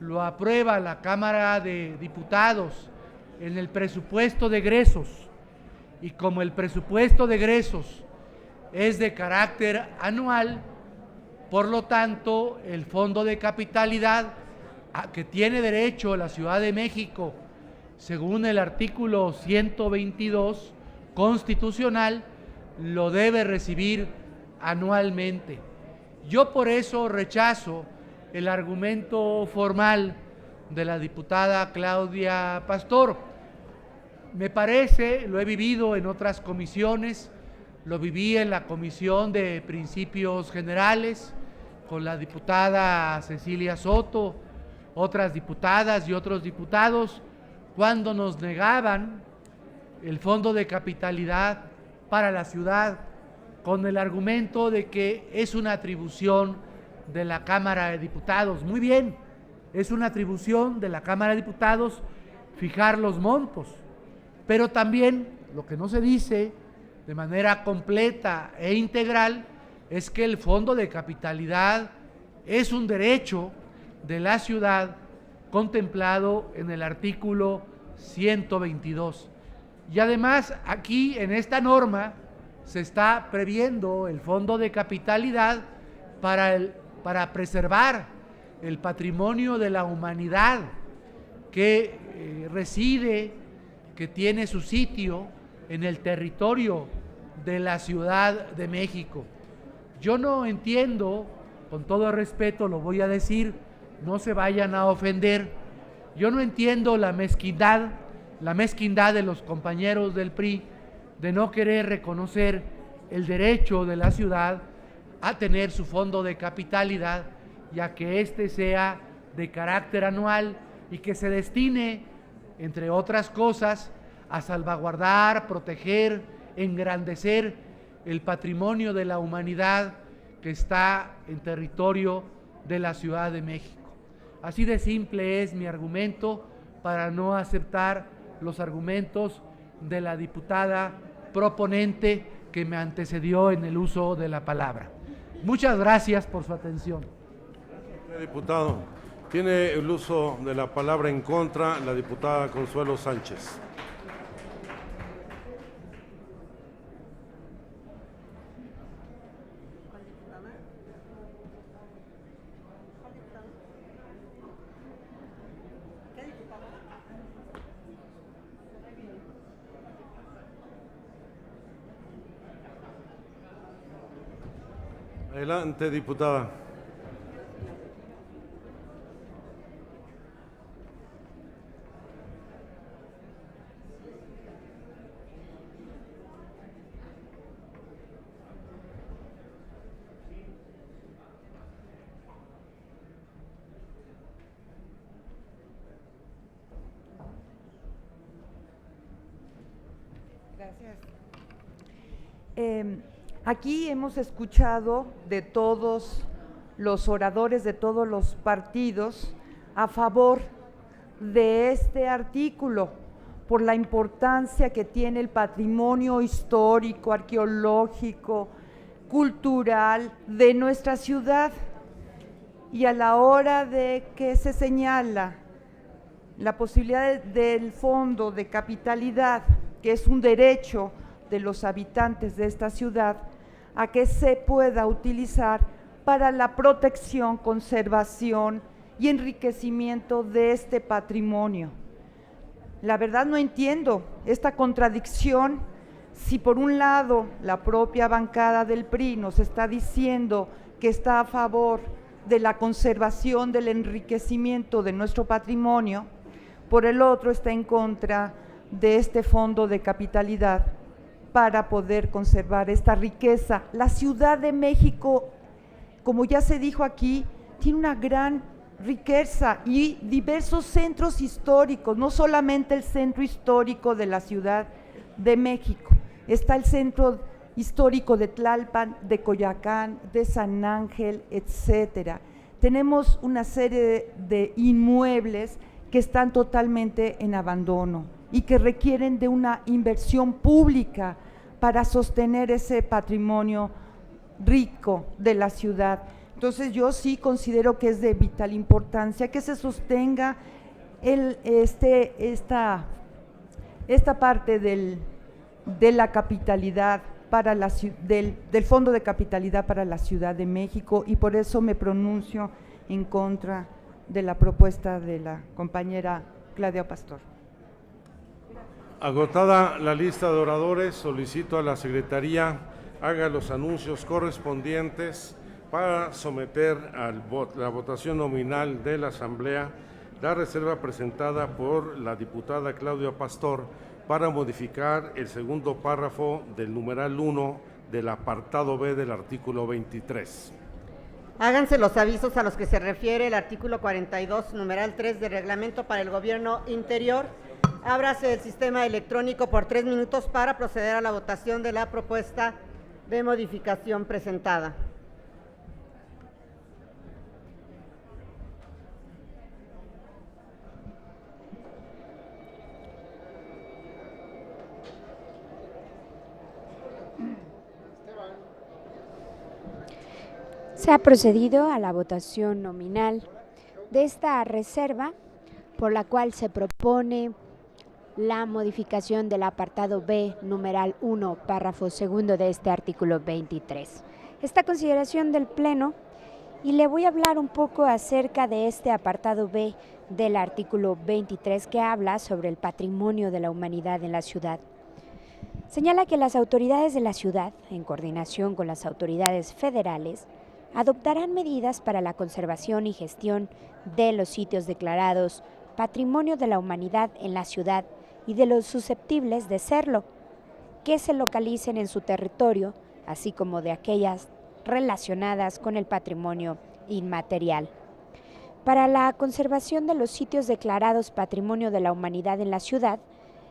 lo aprueba la Cámara de Diputados en el presupuesto de egresos, y como el presupuesto de egresos es de carácter anual, por lo tanto, el fondo de capitalidad a que tiene derecho la Ciudad de México, según el artículo 122 constitucional, lo debe recibir anualmente. Yo por eso rechazo el argumento formal de la diputada Claudia Pastor. Me parece, lo he vivido en otras comisiones, lo viví en la Comisión de Principios Generales con la diputada Cecilia Soto, otras diputadas y otros diputados, cuando nos negaban el fondo de capitalidad para la ciudad con el argumento de que es una atribución de la Cámara de Diputados. Muy bien, es una atribución de la Cámara de Diputados fijar los montos, pero también lo que no se dice de manera completa e integral es que el fondo de capitalidad es un derecho de la ciudad contemplado en el artículo 122. Y además aquí en esta norma se está previendo el fondo de capitalidad para preservar el patrimonio de la humanidad que reside, que tiene su sitio en el territorio de la Ciudad de México. Yo no entiendo, con todo respeto lo voy a decir, no se vayan a ofender, yo no entiendo la mezquindad de los compañeros del PRI de no querer reconocer el derecho de la ciudad a tener su fondo de capitalidad, ya que éste sea de carácter anual y que se destine, entre otras cosas, a salvaguardar, proteger, engrandecer el patrimonio de la humanidad que está en territorio de la Ciudad de México. Así de simple es mi argumento para no aceptar los argumentos de la diputada proponente que me antecedió en el uso de la palabra. Muchas gracias por su atención. Diputado, tiene el uso de la palabra en contra la diputada Consuelo Sánchez. Adelante, diputada. Gracias. Aquí hemos escuchado de todos los oradores de todos los partidos a favor de este artículo por la importancia que tiene el patrimonio histórico, arqueológico, cultural de nuestra ciudad. Y a la hora de que se señala la posibilidad del fondo de capitalidad, que es un derecho de los habitantes de esta ciudad, a que se pueda utilizar para la protección, conservación y enriquecimiento de este patrimonio. La verdad no entiendo esta contradicción si por un lado la propia bancada del PRI nos está diciendo que está a favor de la conservación, del enriquecimiento de nuestro patrimonio, por el otro está en contra de este fondo de capitalidad para poder conservar esta riqueza. La Ciudad de México, como ya se dijo aquí, tiene una gran riqueza y diversos centros históricos, no solamente el centro histórico de la Ciudad de México, está el centro histórico de Tlalpan, de Coyoacán, de San Ángel, etcétera. Tenemos una serie de inmuebles que están totalmente en abandono y que requieren de una inversión pública para sostener ese patrimonio rico de la ciudad. Entonces yo sí considero que es de vital importancia que se sostenga esta parte de la capitalidad para del Fondo de Capitalidad para la Ciudad de México, y por eso me pronuncio en contra de la propuesta de la compañera Claudia Pastor. Agotada la lista de oradores, solicito a la Secretaría haga los anuncios correspondientes para someter a la votación nominal de la Asamblea la reserva presentada por la diputada Claudia Pastor para modificar el segundo párrafo del numeral 1 del apartado B del artículo 23. Háganse los avisos a los que se refiere el artículo 42, numeral 3 del Reglamento para el Gobierno Interior. Ábrase el sistema electrónico por 3 minutos para proceder a la votación de la propuesta de modificación presentada. Se ha procedido a la votación nominal de esta reserva, por la cual se propone la modificación del apartado B, numeral 1, párrafo segundo de este artículo 23. Esta consideración del Pleno, y le voy a hablar un poco acerca de este apartado B del artículo 23 que habla sobre el patrimonio de la humanidad en la ciudad. Señala que las autoridades de la ciudad, en coordinación con las autoridades federales, adoptarán medidas para la conservación y gestión de los sitios declarados Patrimonio de la Humanidad en la ciudad y de los susceptibles de serlo, que se localicen en su territorio, así como de aquellas relacionadas con el patrimonio inmaterial. Para la conservación de los sitios declarados Patrimonio de la Humanidad en la ciudad,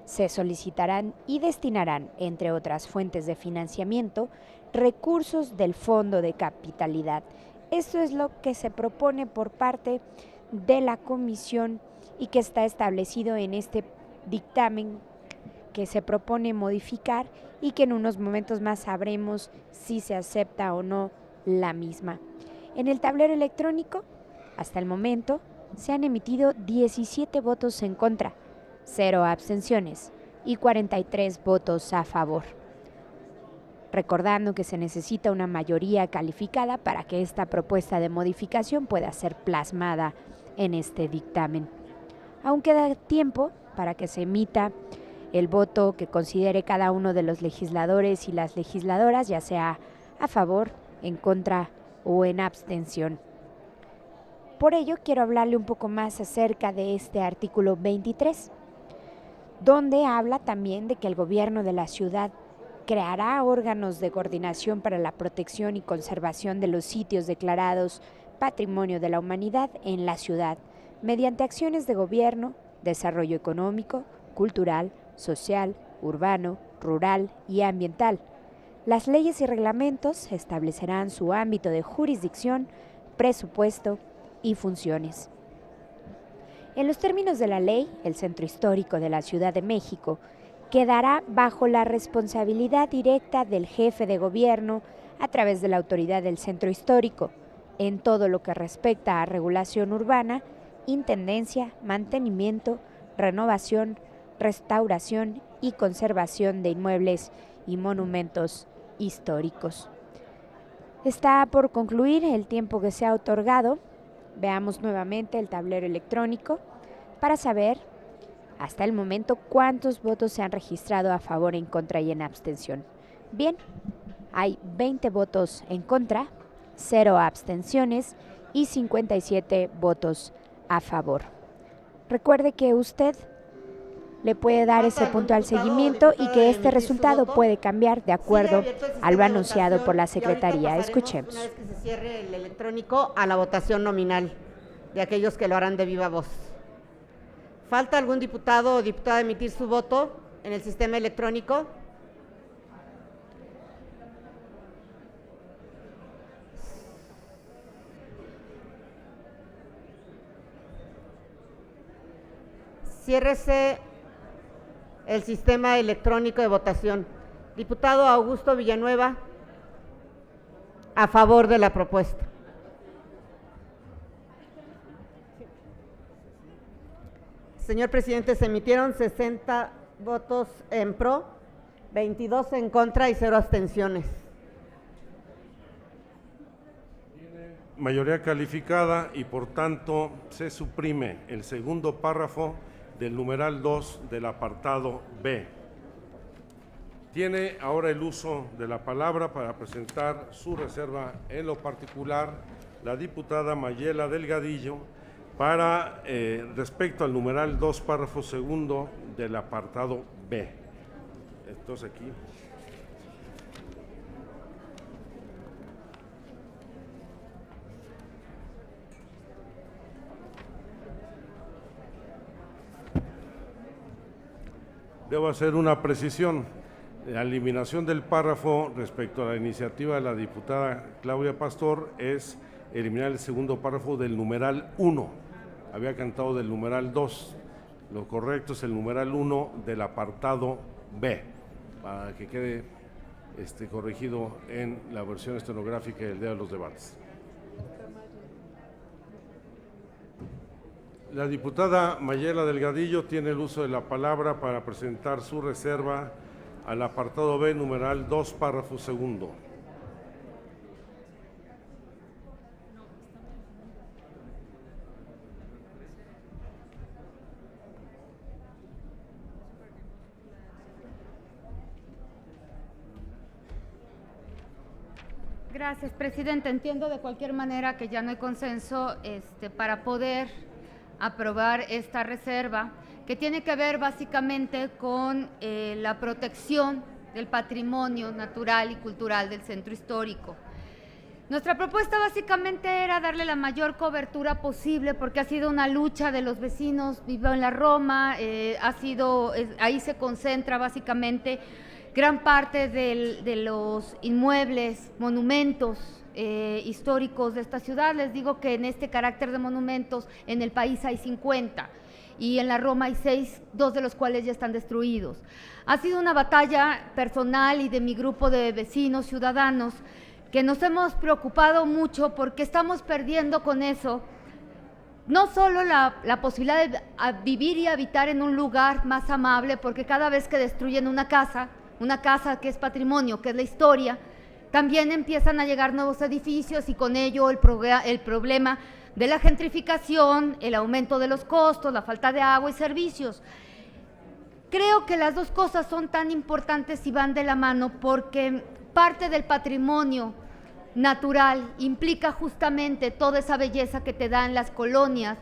se solicitarán y destinarán, entre otras fuentes de financiamiento, recursos del Fondo de Capitalidad. Esto es lo que se propone por parte de la Comisión y que está establecido en este dictamen que se propone modificar y que en unos momentos más sabremos si se acepta o no la misma. En el tablero electrónico, hasta el momento, se han emitido 17 votos en contra, 0 abstenciones y 43 votos a favor. Recordando que se necesita una mayoría calificada para que esta propuesta de modificación pueda ser plasmada en este dictamen. Aún queda tiempo para que se emita el voto que considere cada uno de los legisladores y las legisladoras, ya sea a favor, en contra o en abstención. Por ello, quiero hablarle un poco más acerca de este artículo 23, donde habla también de que el gobierno de la ciudad creará órganos de coordinación para la protección y conservación de los sitios declarados Patrimonio de la Humanidad en la ciudad, mediante acciones de gobierno, desarrollo económico, cultural, social, urbano, rural y ambiental. Las leyes y reglamentos establecerán su ámbito de jurisdicción, presupuesto y funciones. En los términos de la ley, el Centro Histórico de la Ciudad de México quedará bajo la responsabilidad directa del jefe de gobierno a través de la autoridad del Centro Histórico, en todo lo que respecta a regulación urbana, intendencia, mantenimiento, renovación, restauración y conservación de inmuebles y monumentos históricos. Está por concluir el tiempo que se ha otorgado. Veamos nuevamente el tablero electrónico para saber hasta el momento cuántos votos se han registrado a favor, en contra y en abstención. Bien, hay 20 votos en contra, 0 abstenciones y 57 votos a favor. Recuerde que usted le puede dar ese puntual seguimiento y que este resultado puede cambiar de acuerdo a lo anunciado por la Secretaría. Escuchemos. Una vez que se cierre el electrónico, a la votación nominal. de aquellos que lo harán de viva voz. ¿Falta algún diputado o diputada emitir su voto en el sistema electrónico? Ciérrese el sistema electrónico de votación. Diputado Augusto Villanueva, a favor de la propuesta. Señor presidente, se emitieron 60 votos en pro, 22 en contra y 0 abstenciones. Mayoría calificada y por tanto se suprime el segundo párrafo del numeral 2 del apartado B. Tiene ahora el uso de la palabra para presentar su reserva en lo particular la diputada Mayela Delgadillo para respecto al numeral 2 párrafo segundo del apartado B. Entonces aquí. Debo hacer una precisión. La eliminación del párrafo respecto a la iniciativa de la diputada Claudia Pastor es eliminar el segundo párrafo del numeral 1. Había cantado del numeral 2. Lo correcto es el numeral 1 del apartado B, para que quede corregido en la versión estenográfica del día de los debates. La diputada Mayela Delgadillo tiene el uso de la palabra para presentar su reserva al apartado B, numeral 2, párrafo segundo. Gracias, presidente. Entiendo de cualquier manera que ya no hay consenso para poder aprobar esta reserva, que tiene que ver básicamente con la protección del patrimonio natural y cultural del centro histórico. Nuestra propuesta básicamente era darle la mayor cobertura posible porque ha sido una lucha de los vecinos. Vivo en la Roma, ahí se concentra básicamente gran parte de los inmuebles, monumentos históricos de esta ciudad. Les digo que en este carácter de monumentos en el país hay 50 y en la Roma hay 6, 2 de los cuales ya están destruidos. Ha sido una batalla personal y de mi grupo de vecinos, ciudadanos, que nos hemos preocupado mucho porque estamos perdiendo con eso no solo la posibilidad de vivir y habitar en un lugar más amable, porque cada vez que destruyen una casa que es patrimonio, que es la historia, también empiezan a llegar nuevos edificios y con ello el problema de la gentrificación, el aumento de los costos, la falta de agua y servicios. Creo que las dos cosas son tan importantes y van de la mano porque parte del patrimonio natural implica justamente toda esa belleza que te dan las colonias,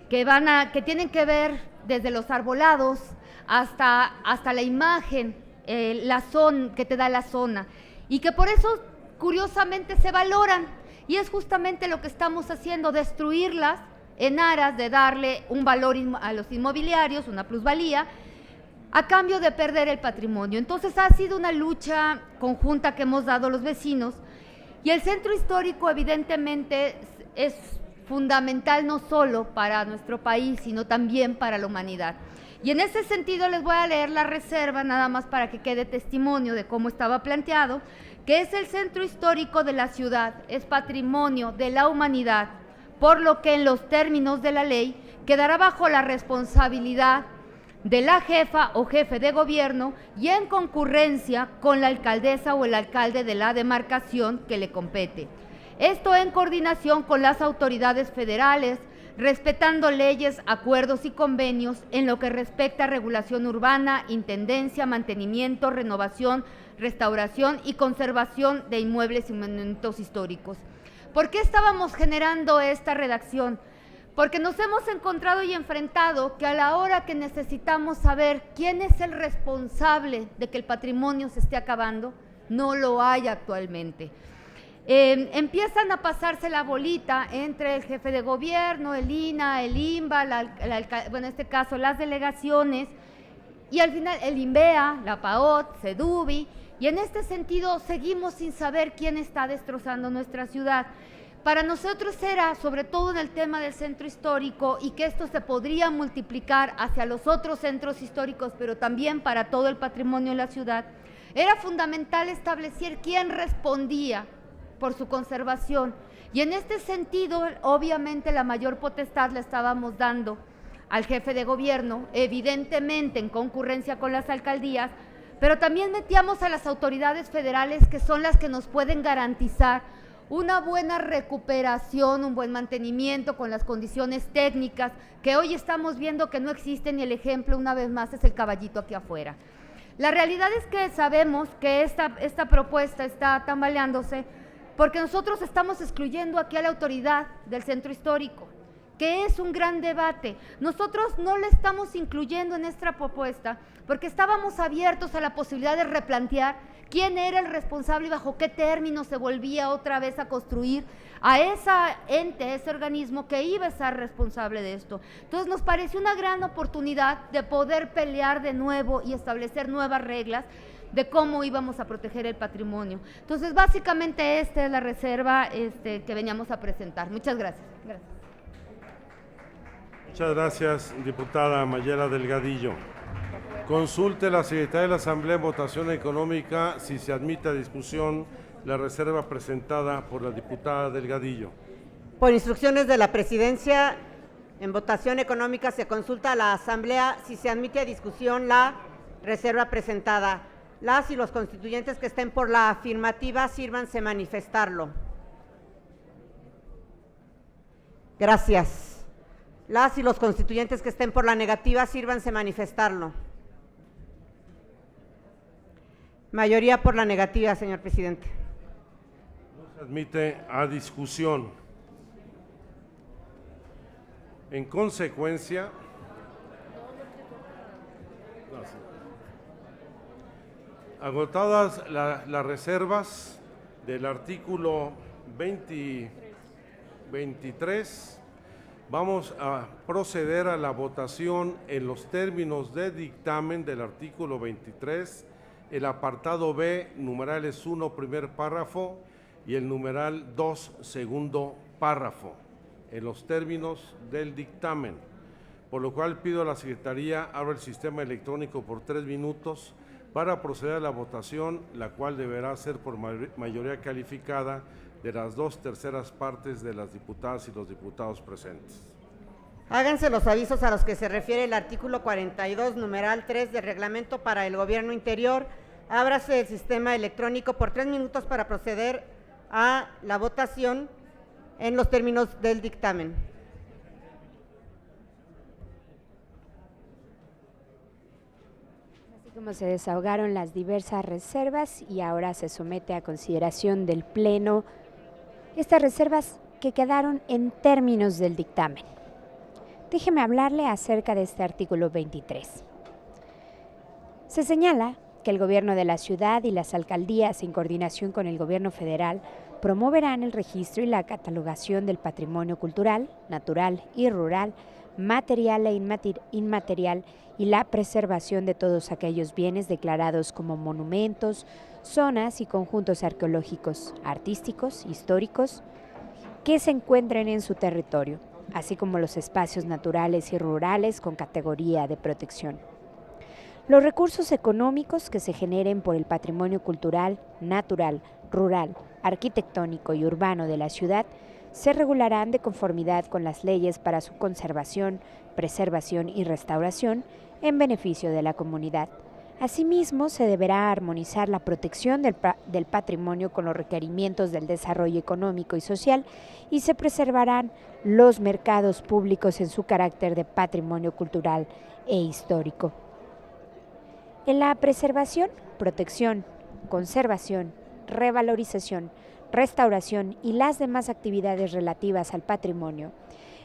que tienen que ver desde los arbolados hasta la imagen, la zona que te da la zona, y que por eso curiosamente se valoran, y es justamente lo que estamos haciendo, destruirlas en aras de darle un valor a los inmobiliarios, una plusvalía, a cambio de perder el patrimonio. Entonces ha sido una lucha conjunta que hemos dado los vecinos, y el centro histórico evidentemente es fundamental no solo para nuestro país, sino también para la humanidad. Y en ese sentido les voy a leer la reserva nada más para que quede testimonio de cómo estaba planteado, que es el centro histórico de la ciudad, es patrimonio de la humanidad, por lo que en los términos de la ley quedará bajo la responsabilidad de la jefa o jefe de gobierno y en concurrencia con la alcaldesa o el alcalde de la demarcación que le compete. Esto en coordinación con las autoridades federales, respetando leyes, acuerdos y convenios en lo que respecta a regulación urbana, intendencia, mantenimiento, renovación, restauración y conservación de inmuebles y monumentos históricos. ¿Por qué estábamos generando esta redacción? Porque nos hemos encontrado y enfrentado que a la hora que necesitamos saber quién es el responsable de que el patrimonio se esté acabando, no lo hay actualmente. Empiezan a pasarse la bolita entre el jefe de gobierno, el INA, el INBA, bueno, en este caso las delegaciones, y al final el INVEA, la PAOT, CEDUBI, y en este sentido seguimos sin saber quién está destrozando nuestra ciudad. Para nosotros era, sobre todo en el tema del centro histórico, y que esto se podría multiplicar hacia los otros centros históricos, pero también para todo el patrimonio de la ciudad, era fundamental establecer quién respondía por su conservación. Y en este sentido, obviamente, la mayor potestad le estábamos dando al jefe de gobierno, evidentemente en concurrencia con las alcaldías, pero también metíamos a las autoridades federales, que son las que nos pueden garantizar una buena recuperación, un buen mantenimiento con las condiciones técnicas, que hoy estamos viendo que no existen, y el ejemplo una vez más es el caballito aquí afuera. La realidad es que sabemos que esta propuesta está tambaleándose porque nosotros estamos excluyendo aquí a la autoridad del centro histórico, que es un gran debate. Nosotros no le estamos incluyendo en esta propuesta porque estábamos abiertos a la posibilidad de replantear quién era el responsable y bajo qué términos se volvía otra vez a construir a esa ente, a ese organismo que iba a ser responsable de esto. Entonces nos pareció una gran oportunidad de poder pelear de nuevo y establecer nuevas reglas de cómo íbamos a proteger el patrimonio. Entonces básicamente esta es la reserva que veníamos a presentar. Muchas gracias. Muchas gracias, diputada Mayela Delgadillo. Consulte la Secretaría de la Asamblea en votación económica si se admite a discusión la reserva presentada por la diputada Delgadillo. Por instrucciones de la Presidencia, en votación económica se consulta a la Asamblea si se admite a discusión la reserva presentada. Las y los constituyentes que estén por la afirmativa, sírvanse manifestarlo. Gracias. Las y los constituyentes que estén por la negativa, sírvanse manifestarlo. Mayoría por la negativa, señor presidente. No se admite a discusión. En consecuencia, agotadas las reservas del artículo 23, vamos a proceder a la votación en los términos de dictamen del artículo 23, el apartado B, numerales 1, primer párrafo, y el numeral 2, segundo párrafo, en los términos del dictamen, por lo cual pido a la Secretaría abra el sistema electrónico por 3 minutos para proceder a la votación, la cual deberá ser por mayoría calificada de las 2/3 partes de las diputadas y los diputados presentes. Háganse los avisos a los que se refiere el artículo 42, numeral 3 del reglamento para el gobierno interior. Ábrase el sistema electrónico por 3 minutos para proceder a la votación en los términos del dictamen. Así como se desahogaron las diversas reservas y ahora se somete a consideración del Pleno estas reservas que quedaron en términos del dictamen. Déjeme hablarle acerca de este artículo 23. Se señala que el gobierno de la ciudad y las alcaldías, en coordinación con el gobierno federal, promoverán el registro y la catalogación del patrimonio cultural, natural y rural, material e inmaterial, y la preservación de todos aquellos bienes declarados como monumentos, zonas y conjuntos arqueológicos, artísticos, históricos, que se encuentren en su territorio, así como los espacios naturales y rurales con categoría de protección. Los recursos económicos que se generen por el patrimonio cultural, natural, rural, arquitectónico y urbano de la ciudad se regularán de conformidad con las leyes para su conservación, preservación y restauración en beneficio de la comunidad. Asimismo, se deberá armonizar la protección del patrimonio con los requerimientos del desarrollo económico y social, y se preservarán los mercados públicos en su carácter de patrimonio cultural e histórico. En la preservación, protección, conservación, revalorización, restauración y las demás actividades relativas al patrimonio,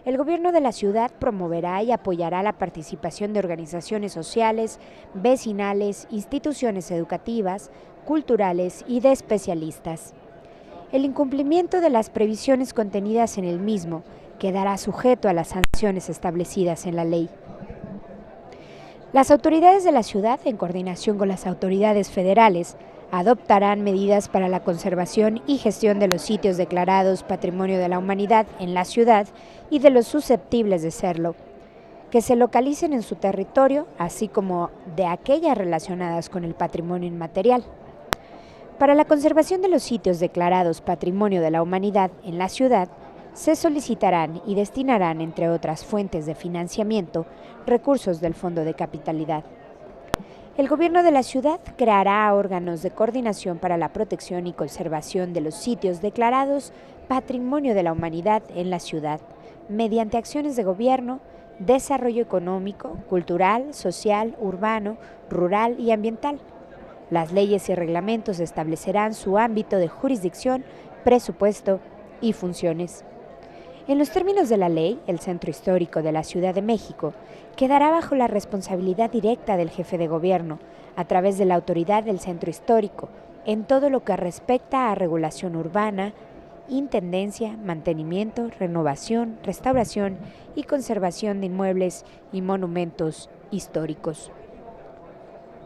el gobierno de la ciudad promoverá y apoyará la participación de organizaciones sociales, vecinales, instituciones educativas, culturales y de especialistas. El incumplimiento de las previsiones contenidas en el mismo quedará sujeto a las sanciones establecidas en la ley. Las autoridades de la ciudad, en coordinación con las autoridades federales, adoptarán medidas para la conservación y gestión de los sitios declarados Patrimonio de la Humanidad en la ciudad y de los susceptibles de serlo, que se localicen en su territorio, así como de aquellas relacionadas con el patrimonio inmaterial. Para la conservación de los sitios declarados Patrimonio de la Humanidad en la ciudad, se solicitarán y destinarán, entre otras fuentes de financiamiento, recursos del Fondo de Capitalidad. El Gobierno de la ciudad creará órganos de coordinación para la protección y conservación de los sitios declarados Patrimonio de la Humanidad en la ciudad, mediante acciones de gobierno, desarrollo económico, cultural, social, urbano, rural y ambiental. Las leyes y reglamentos establecerán su ámbito de jurisdicción, presupuesto y funciones. En los términos de la ley, el Centro Histórico de la Ciudad de México quedará bajo la responsabilidad directa del jefe de gobierno, a través de la autoridad del Centro Histórico, en todo lo que respecta a regulación urbana, intendencia, mantenimiento, renovación, restauración y conservación de inmuebles y monumentos históricos.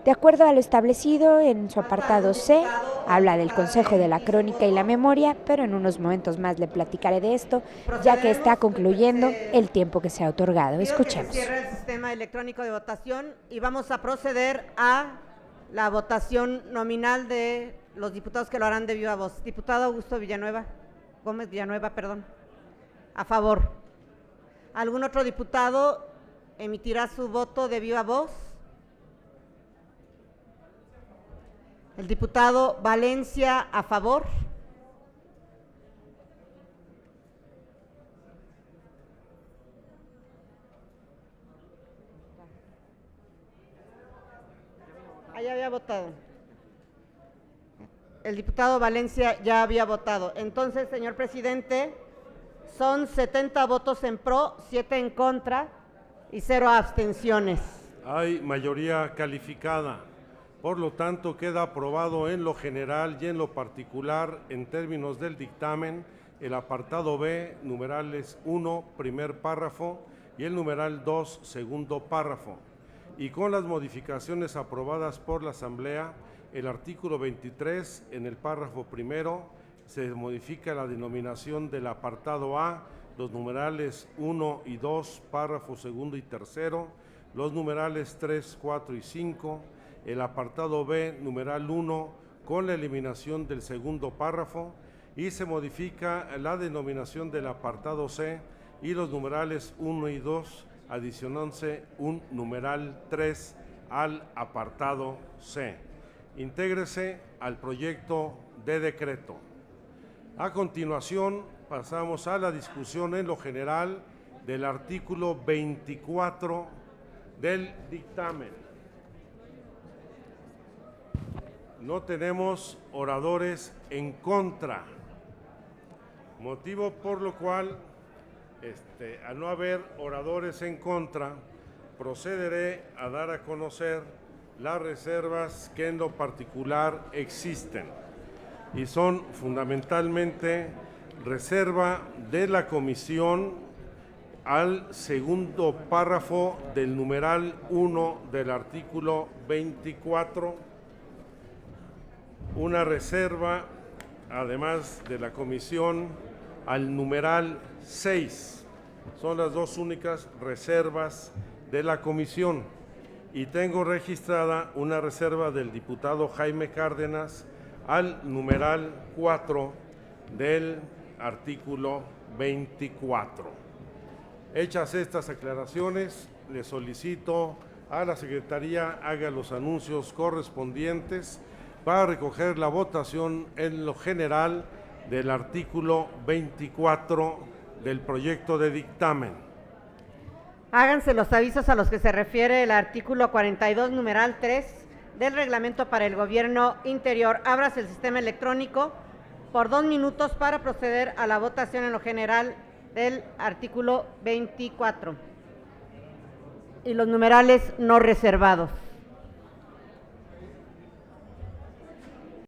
De acuerdo a lo establecido en su apartado C, habla del Consejo de la Crónica y la Memoria, pero en unos momentos más le platicaré de esto, ya que está concluyendo el tiempo que se ha otorgado. Escuchemos. Cierra el sistema electrónico de votación y vamos a proceder a la votación nominal de los diputados que lo harán de viva voz. Diputado Augusto Gómez Villanueva, a favor. ¿Algún otro diputado emitirá su voto de viva voz? El diputado Valencia, a favor. Ya había votado. El diputado Valencia ya había votado. Entonces, señor presidente, son 70 votos en pro, 7 en contra y 0 abstenciones. Hay mayoría calificada. Por lo tanto, queda aprobado en lo general y en lo particular, en términos del dictamen, el apartado B, numerales 1, primer párrafo, y el numeral 2, segundo párrafo. Y con las modificaciones aprobadas por la Asamblea, el artículo 23, en el párrafo primero, se modifica la denominación del apartado A, los numerales 1 y 2, párrafo segundo y tercero, los numerales 3, 4 y 5, el apartado B, numeral 1, con la eliminación del segundo párrafo, y se modifica la denominación del apartado C y los numerales 1 y 2, adicionándose un numeral 3 al apartado C. Intégrese al proyecto de decreto. A continuación, pasamos a la discusión en lo general del artículo 24 del dictamen. No tenemos oradores en contra, motivo por lo cual, al no haber oradores en contra, procederé a dar a conocer las reservas que en lo particular existen, y son fundamentalmente reserva de la comisión al segundo párrafo del numeral 1 del artículo 24, una reserva, además de la comisión, al numeral 6. Son las dos únicas reservas de la comisión. Y tengo registrada una reserva del diputado Jaime Cárdenas al numeral 4 del artículo 24. Hechas estas aclaraciones, le solicito a la Secretaría haga los anuncios correspondientes para recoger la votación en lo general del artículo 24 del proyecto de dictamen. Háganse los avisos a los que se refiere el artículo 42, numeral 3 del reglamento para el gobierno interior. Ábrase el sistema electrónico por 2 minutos para proceder a la votación en lo general del artículo 24 y los numerales no reservados.